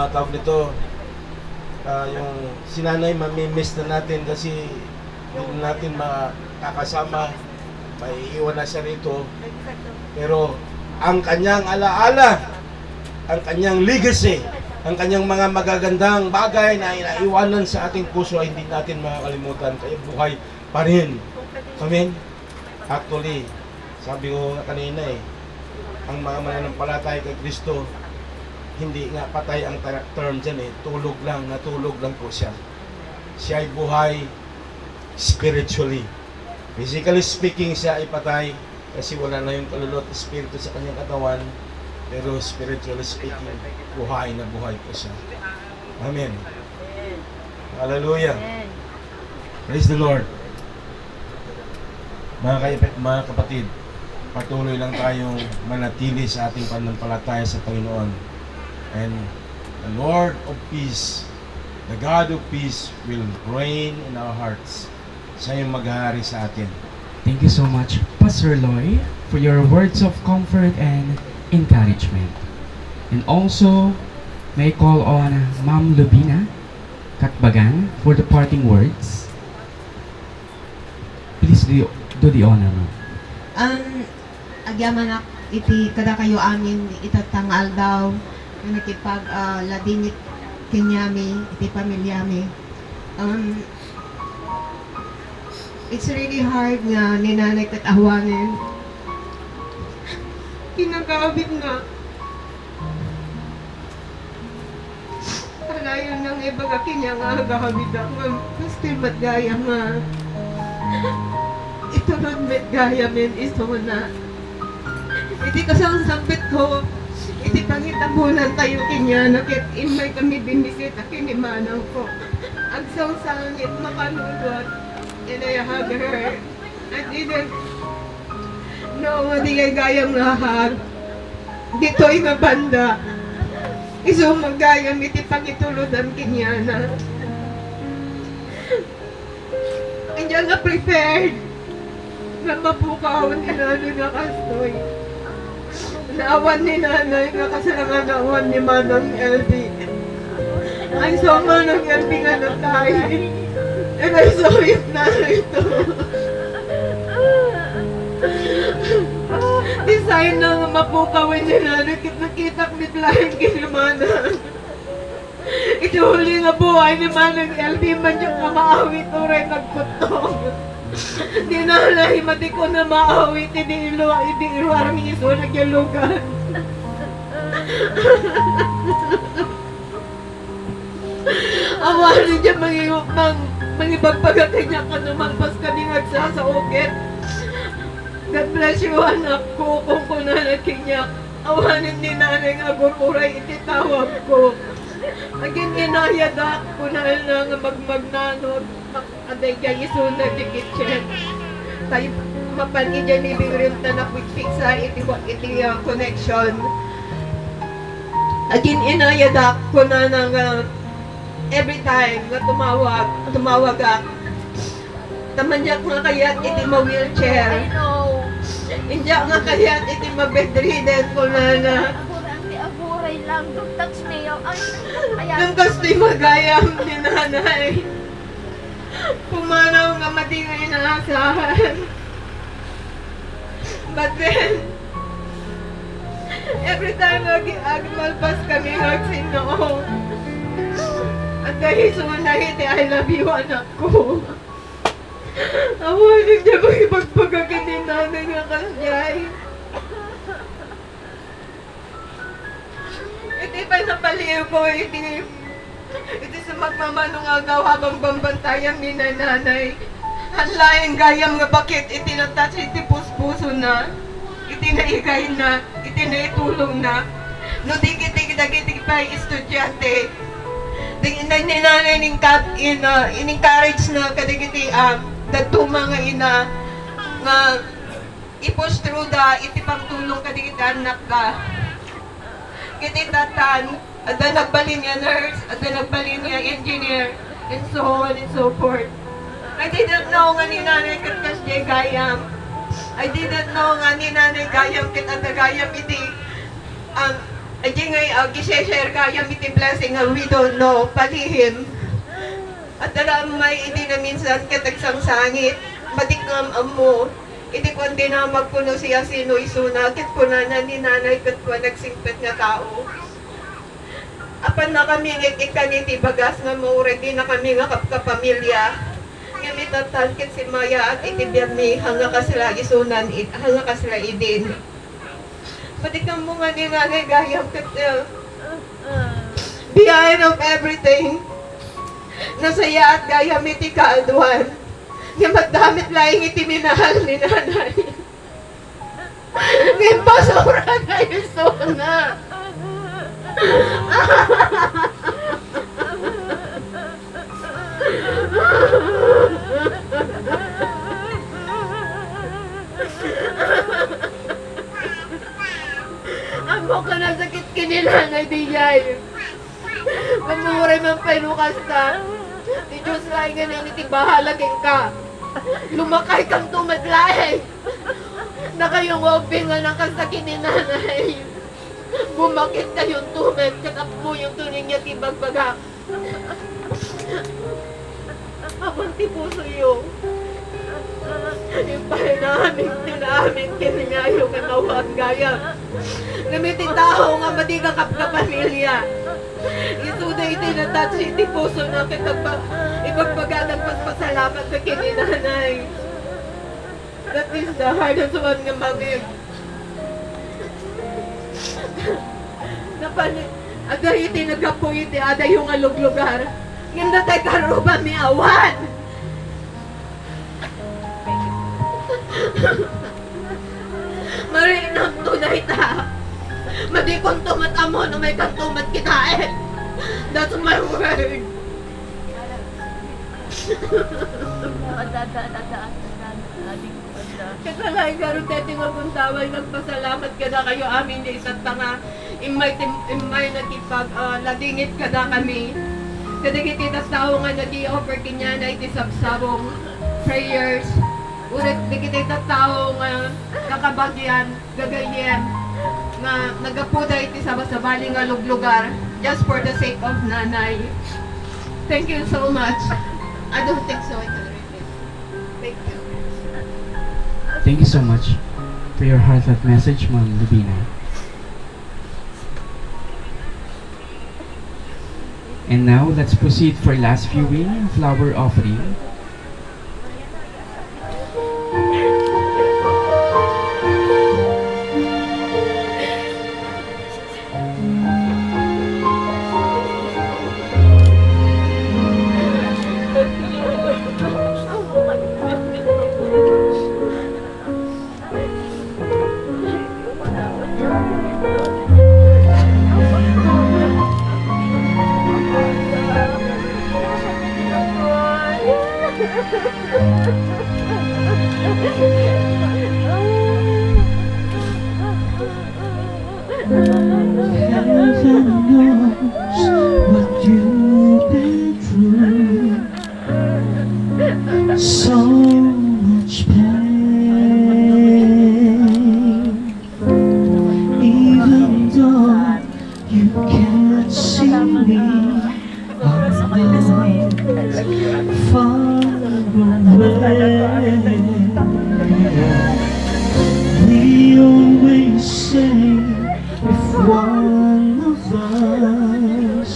Tawag nito, yung sinanay, mamimiss na natin kasi hindi natin makakasama. May iwan na siya rito. Pero, ang kanyang alaala, ang kanyang legacy, ang kanyang mga magagandang bagay na inaiwanan sa ating puso ay hindi natin makakalimutan. Kaya buhay pa rin. Amen? Actually, sabi ko nga kanina ang mga mananampalataya kay Kristo, hindi nga patay ang term dyan tulog lang, natulog lang po siya. Siya ay buhay spiritually. Physically speaking, siya ay patay kasi wala na yung kaluluwa at espiritu sa kanyang katawan. Pero spiritually speaking, buhay na buhay po siya. Amen. Hallelujah. Praise the Lord. Mga kapatid, patuloy lang tayong manatili sa ating pananampalataya sa Panginoon. And the Lord of peace, the God of peace will reign in our hearts. Siya yung maghahari sa atin. Thank you so much, Pastor Loy, for your words of comfort and encouragement. And also, may I call on Ma'am Lubina Katbagan for the parting words. Please do the honor, ma'am. Agyaman iti kada kayo amin itatangal daw na nakipag ladinit kenyami iti pamilyami. It's really hard nga ninanay kat awanin. Kinagabit nga. Kalayon ng ibaga kinya nga agahabit ako. Gusto matgaya nga. Itunod matgaya men iso na. Iti kasang sampit ko. Iti pangitabunan tayo kinya. Nakit imay kami binisita kinimanang ko. Agsaw sangit makanudot. And I hug her. I didn't know nga di kay gayang lahag. Dito'y nga banda. Iso magayam iti pangituludan kinyana. Hindi nga prepared. Nga mapukaw ni nanay nga kastoy. Naawan ni nanay nga kasalangan naawan ni Manang LB. Ay so Manang LB nga natay. And I saw it nanay ito. Design na nga mapukawin ni nanay. Nakita ko nitlahin kinimana. Ito huli nga buhay ni Manang LB. Man yung kamaawit o rin nagputong. Di na lahi mati ko na maawit. Hindi iluwar ng iso nagyalugan. Awarin niya mangibagpagatin niya ka numagpas ka ni ngagsa sa ukit. God bless you, anak ko, kung kunanan kinya. Awanin ni nanay nga gururay ititawag ko. Agin inayadak ko na nga magmagnanod. Aday kaya isunod di kitchen. Tayo mapangi dyan ni Bingrim na nakwikpik sa iti connection. Agin inayadak ko na nga every time na tumawag ako. Tamanyak nga kayat iti ma-wheelchair. I know. India nga kayat iti ma-bedridden ko na. Aburay lang. Dugtags niyo. Ay, Nung gusto'y magayam ni nanay. Pumanaw nga matingay na asahan. But then, every time agmalpas kami nagsinoo. At dahil sumanahit, I love you, anak ko. Awanin niya magipagpagagan ni nanay nga kasyay. Iti pa napaliw ko, iti sa magmamanong agaw habang bambantayan ni nanay. Hanlaing gayam nga bakit iti natas iti puspuso na. Iti naigay na, iti naitulong na. No dikit-dikit pa estudyante. Tingnan ni nanay in-encourage na kadigiti dadto mga ina nga i-push through iti pagtulong kadigiti anak ka. Kiti tatan, ada nagbalin niya nurse, ada nagbalin niya engineer, and so on and so forth. I didn't know nga ni nanay katkas jay gayam. I didn't know nga ni nanay gayam kit ada gayam iti Aji ngay giseshare kaya iti blessing nga we don't know palihim. At alam may hindi na minsan katagsang sangit. Batikam amo. Iti kundi na magpuno siya sino isuna. Kit kunana ni nanay kat kwa nagsingpet nga tao. Apan na kami ikan iti bagas nga mauregi na kami nga kapamilya. Ngamitatan kit si Maya at iti Birmi hanga kasila isunan hanga kasila idin. Pati kang mga ni nanay gayam katil. Behind of everything, nasaya at gayam iti kaalduan. Nga magdamit laing iti minahal ni nanay. Ngayon pa sobrang tayo suna. Amo ka na sakit kinilanay dijay. Mamuray man painukas ta. Di Diyos laing ganyan iti bahalagin ka. Lumakay kang tumadlaay. Na kayong wabingan ang kasakit ni nanay. Bumakit kayong tumad, kakap mo yung tuning niya tibagbagak. Abang ti puso yung ipahin namin, tinamin, kiningayo ka tawag gaya. Namitin tao nga madigang kapkapamilya. Isuda itinatouch iti puso na ibagbagadang paspasalamat sa kininanay. That is the hardest one nga mangig. Ada iti nagapoy iti ada yung aluglugar. Nganda tayo karuba mi awan. Marinang tunay ta. Madikon tumat amo na may kantumat kitae. That's my word. Katalay karon tete nga buntaway nagpasalamat kada kayo amin di isa't nga imay nakipag ladingit kada kami. Kada kititas tao nga nag-i-offer kinya na iti sabsabong prayers. Ulit di kititas tao nga kakabagyan, gagayen nga nagapuda iti sabasabali nga luglugar just for the sake of nanay. Thank you so much. I don't think so. I can repeat. Thank you. Thank you so much for your heartfelt message, Ma'am Lubina. And now, let's proceed for last viewing, flower offering. Heaven knows what you've been through. So much pain. Even though you can't see me, I'm far away. We always say if one of us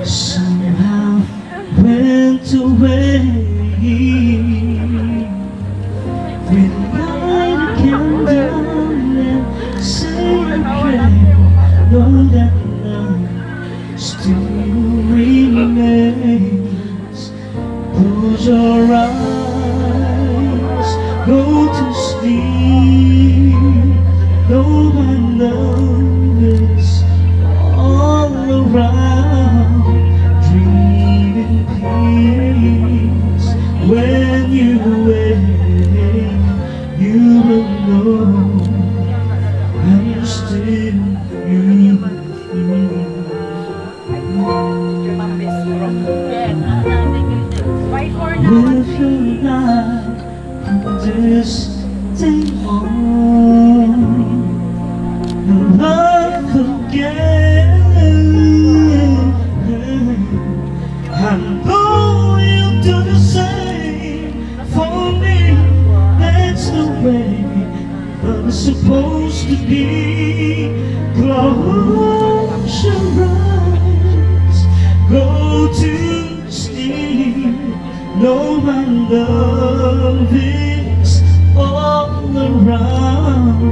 somehow went away, we'd light a candle and say a prayer, know that love still remains. Close your eyes, go to sleep, know my love is all around. Dream in peace. When you wake, you will know I'm still you. Live your life from this day on. Love again. I know you'll do the same for me. That's the way love is supposed to be. Close your eyes, go to sleep. Know my love is all around.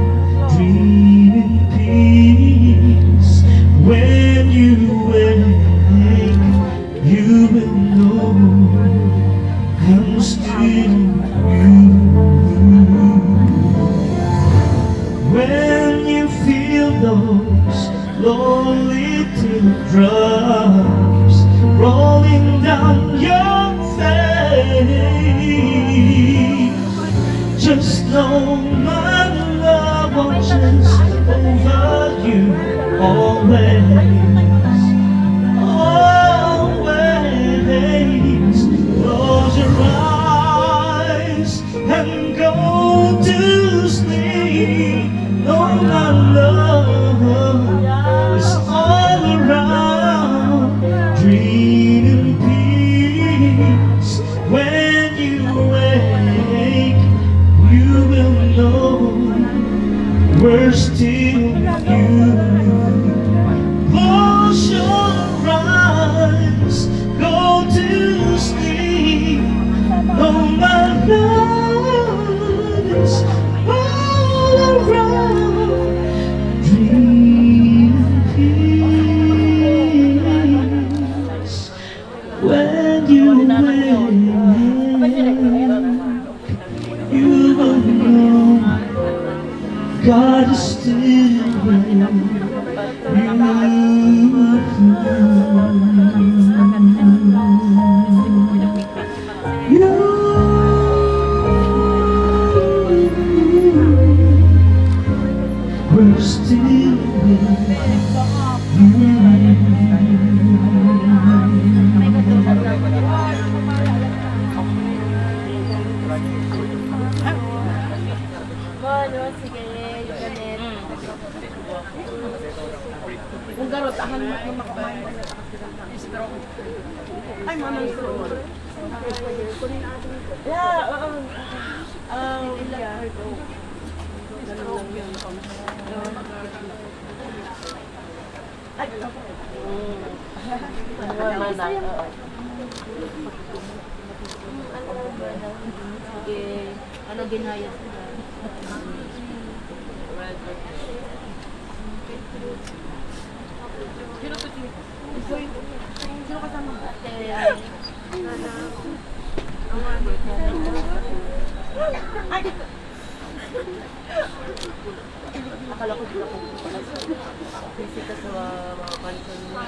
Dream in peace. When you wake, you will know I'm still you. When you feel those lonely teardrops rolling down your face, just know my love watches over you always, always. Close your eyes and go to sleep. Oh, my love is all around. Dream in peace. When you wake, you will know we're still with you. Close your eyes, go to sleep. Oh, my love is all around. Dream in peace. When you wake, you will know God is still with you. We're still with Sige, yung ganit. Kung gano'n, tahan mo yung makamain. Ay, mama, stroke. Yeah, yeah. Stroke yun. Ay, sige, ano ginaya sila? Sino kasama? Ay! Akala ko sila kung busy ka sa mga panson mo.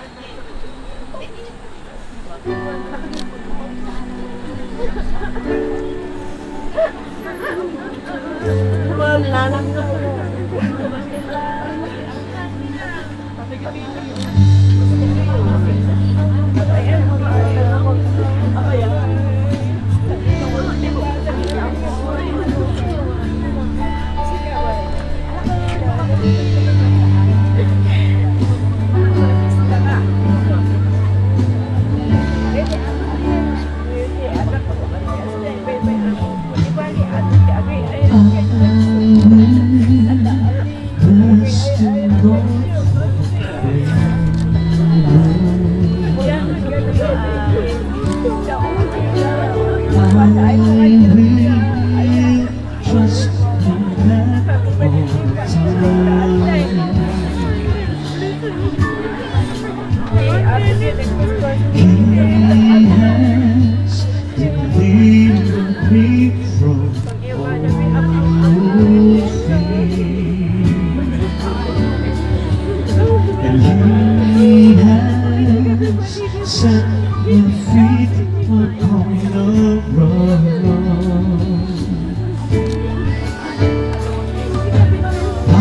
Wala lang na. Set your feet upon the rock. I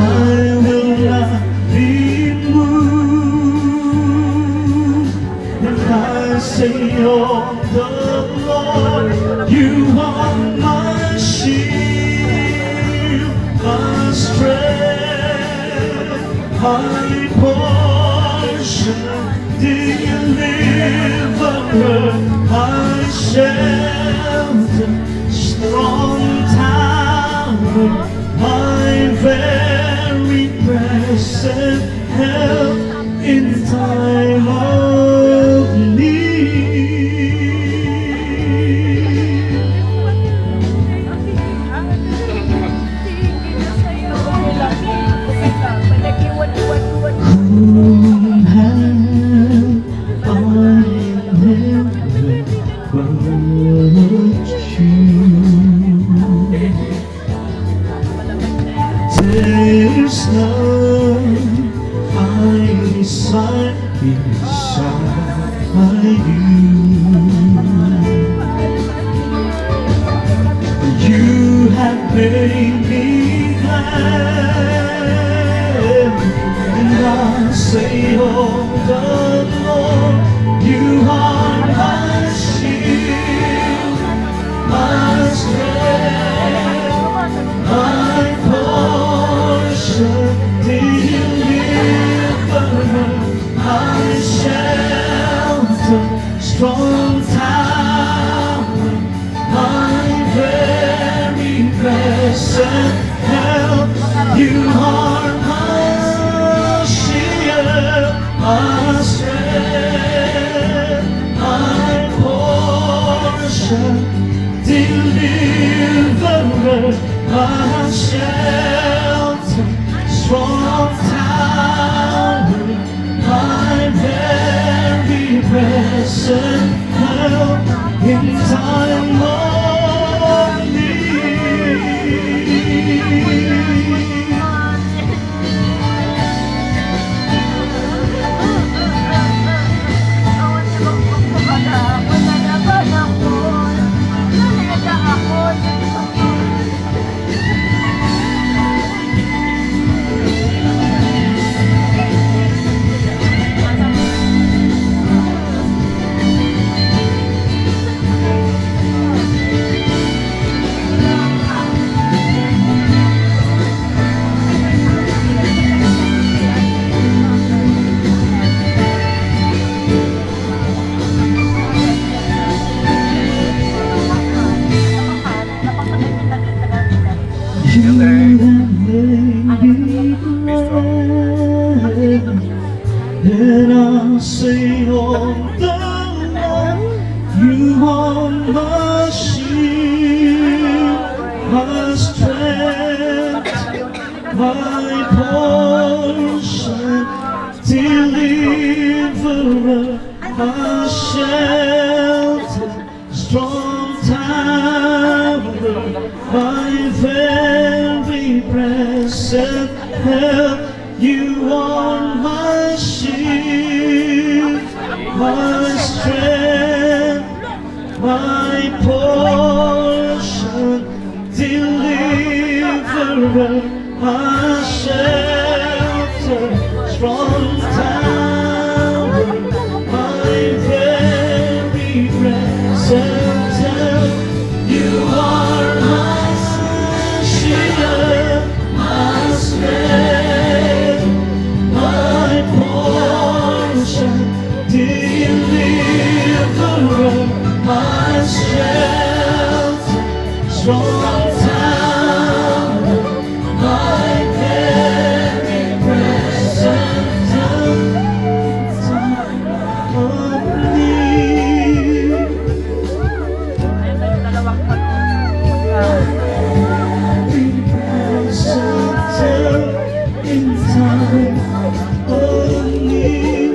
will not be moved. And I say, oh, the Lord, you are my shield, my strength, my portion. Deliverer, my shelter, strong tower, my very present help in time of need. There's none beside you. You have made me and I say, oh the Lord, you are my shield, my strength, my portion, deliverer, my shelter, strong tower, my very present help. You are my shield, my strength, my portion, deliverer, my shelter, strong tower, my very present help in time of you have made me glad, and I'll sing all the night. You are my shield, my strength, my portion, deliverer, my shelter, strong tower, my very present help. You are my shield, my strength, my portion, deliverer, my shelter, strong tower, my very present help. You are my shield, my strength, my portion, deliverer, my shelter, strong tower, my very present help in time of need. Present help in time of need.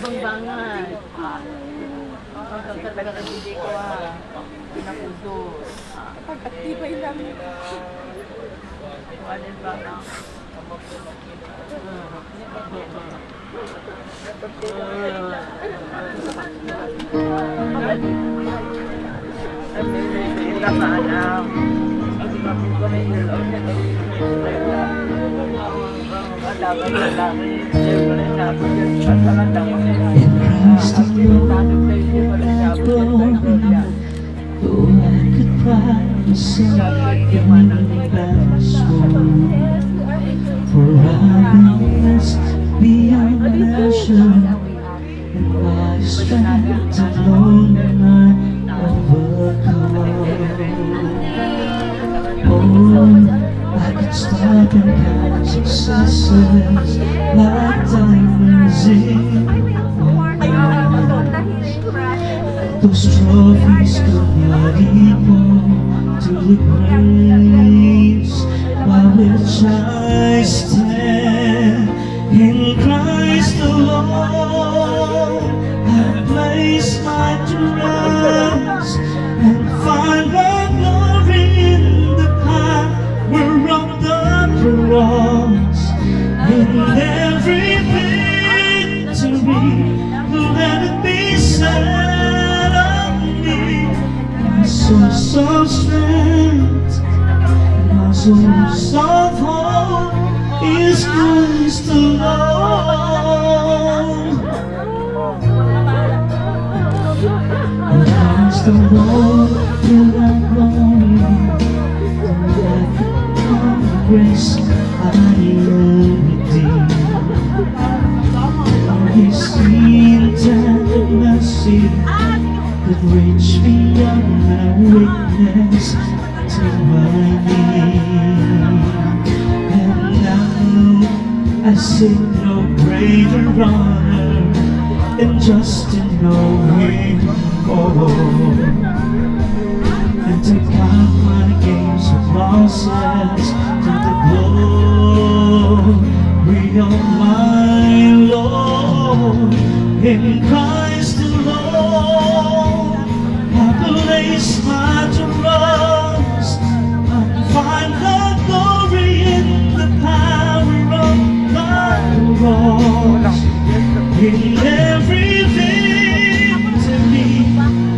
Bangan. Ang talaga hindi ko pinapundo. Pag-actibay namin. Alin ba na? Though I could cry beside you in the past for I blessed beyond measure, and my strength alone I overcome. Oh, I could stop and count successes like diamonds in those trophies could not equal to the grace which I stand in Christ alone. I place my trust and find my glory in the power of the cross. In every victory, let it be said of me, my source of strength, my source of hope is Christ alone. Christ alone, till that glory, that grace I am redeemed. His sweet tender mercy that reached beyond my weakness to my need. And now I seek no greater honor than just to know Him more, and to count my games of losses to the glory of my Lord. In Christ alone, I place my trust and find the glory in the power of the cross. In every victory,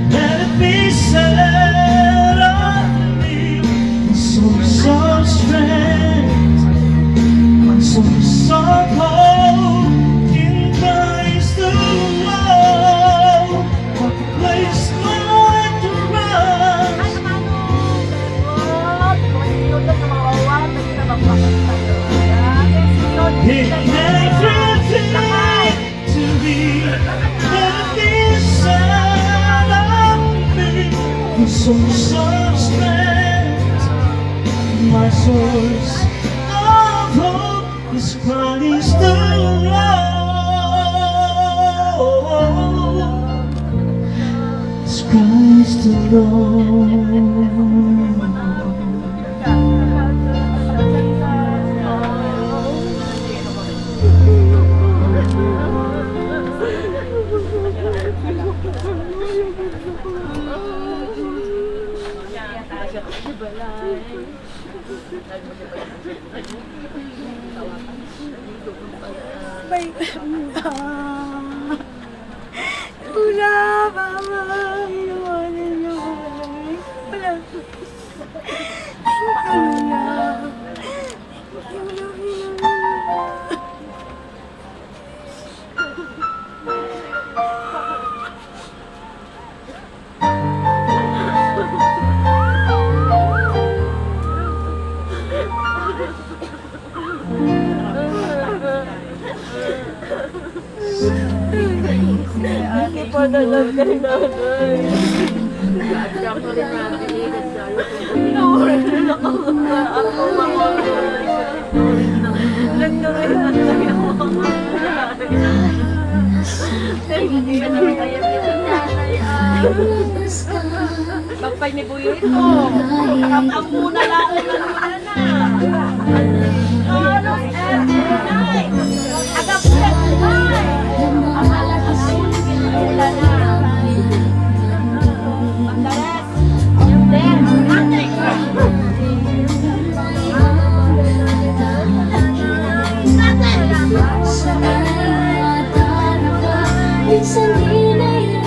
let it be said of me, my source of strength, my source of hope, in Christ alone. I place my trust. In every victory, let it be said of me, my source of strength, my source of hope is Christ alone. It's Christ alone. Wala, mama. Iwanan niyo kami. Wala. Hindi po nalang kay nanay. Ako rin natin. Nawala ako nagtuloy ako. Hindi ka naman kaya pagpag ni Buyo ito. Ang muna lang ako na. Carlos and Nay. Agap and Nay. Ang alakas wala na. Ang dalas. Yung den. Atik. Minsan di na hindi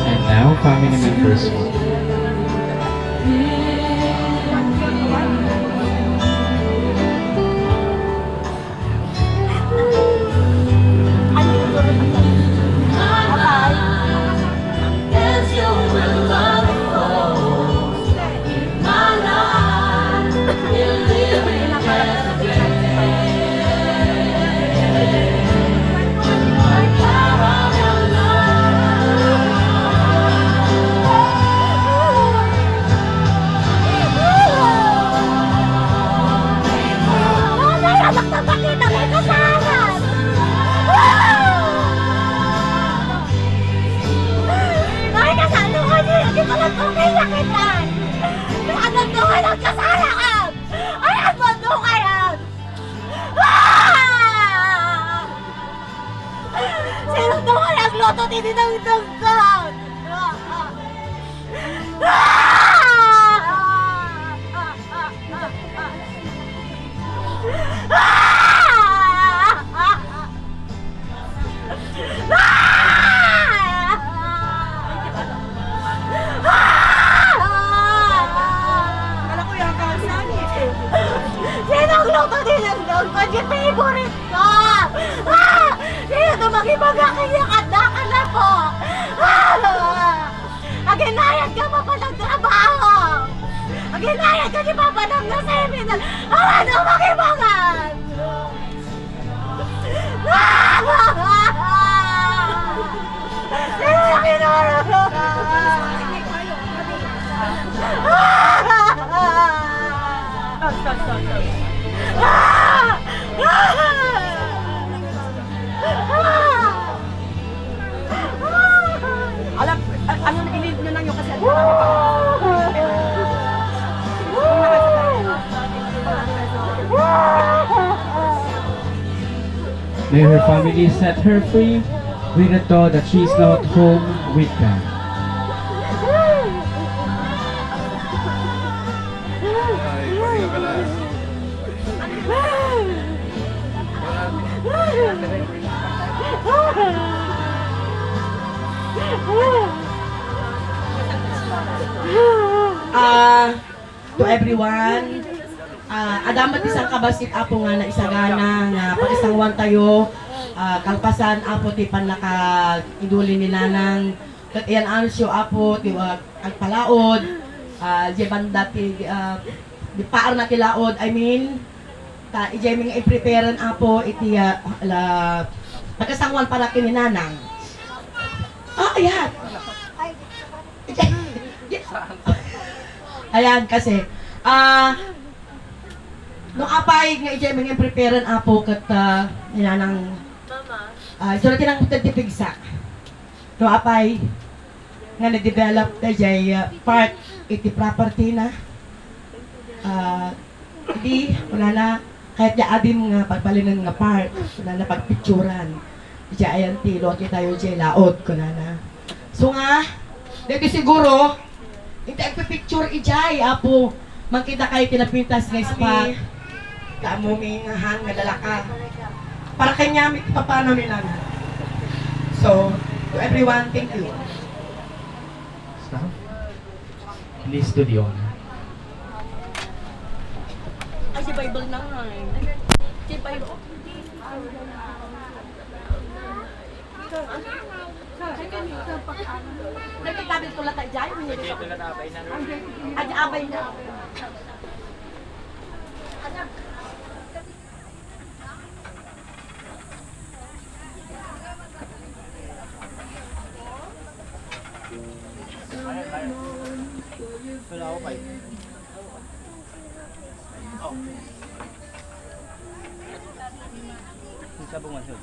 And now, family members. Sino to ka nagluto din ng dugtong? Sino ang luto din ng dugtong? Yung favorite ko! Sino ito magibagakin at dakan na po? Aginayad ka pa pa ng trabaho! Aginayad ka di pa pa ng seminar! Ano magibangan? Sino ang kinarap? Alam, ano na inilip nyo lang yung kasi May her family set her free with the thought that she is not home with them. To everyone, adamat isang kabasit apo nga na isagana nga pag-isangwan tayo, kalpasan apo ti panaka iduli ni nanang kat iyan ansyo apo ti agpalaod, di banda ti di paar na tilaod, I mean ta ijay mga i-preparean apo iti pag-isangwan para kini nanang. Ayan. Ayan kasi nung apay nga ijay mga preparean apo kat ninanang ito natin ang tagtipigsa nung apay nga na-develop na jay part iti property na hindi wala na kahit ya adim nga pagpalinan nga part wala na pagpicturan ijay ayan ti lote tayo jay laod kuna na so nga dito siguro hindi picture ijay apo makita kayo tinapintas nga spot kaamuming hang nga dalaka para kanya may papano nila na. So to everyone, thank you. Stop. Please to the honor. Ay, si Bible na nga eh. Si Bible. Nagkikabit ko lang tayo dyan. Ay, abay na. Wala ako kayo. Sa bungan siya.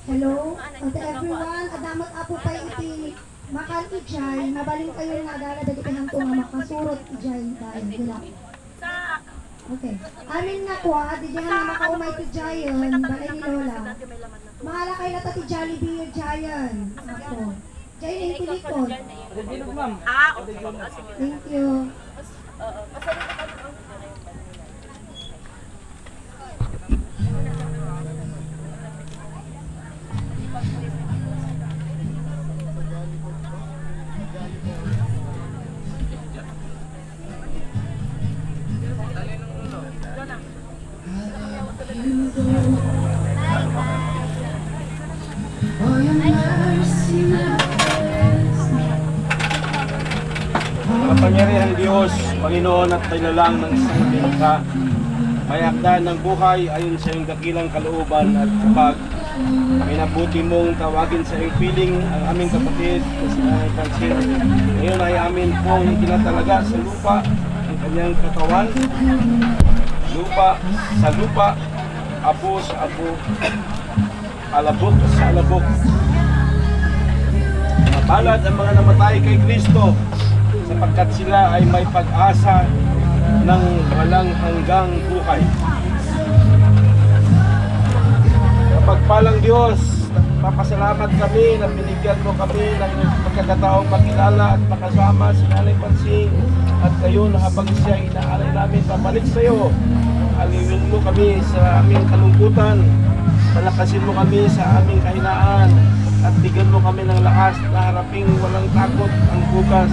Hello, to everyone. Adamat apo pa iti makan ijay. Mabaling kayo nga dala dagiti hangto nga makasurot ijay dahil gila. Okay. Amin nga kwa, di dyan nga makaumay ti Jayon, balay ni Lola. Mahala kayo na ti Jollibee yung Jayon. Ako. Jayon yung tilikod. Thank you. makapangyarihang Diyos, Panginoon at Kailalang ng isang tinagka, may hagdan ng buhay ayon sa iyong dakilang kalooban at kapag minabuti mong tawagin sa iyong piling ang aming kapatid na si Nanay Francine. Ngayon ay amin pong itinatalaga sa lupa ang kanyang katawan, lupa sa lupa, apo sa apo, alabok sa alabok. Mapalad ang mga namatay kay Kristo sapagkat sila ay may pag-asa ng walang hanggang buhay. Kapagpalang Diyos, papasalamat kami na binigyan mo kami ng pagkakataong makilala at makasama si Nanay Francine at ngayon habang siya inaalay namin pabalik sa iyo. Aliwin mo kami sa aming kalungkutan, palakasin mo kami sa aming kahinaan at bigyan mo kami ng lakas na haraping walang takot ang bukas.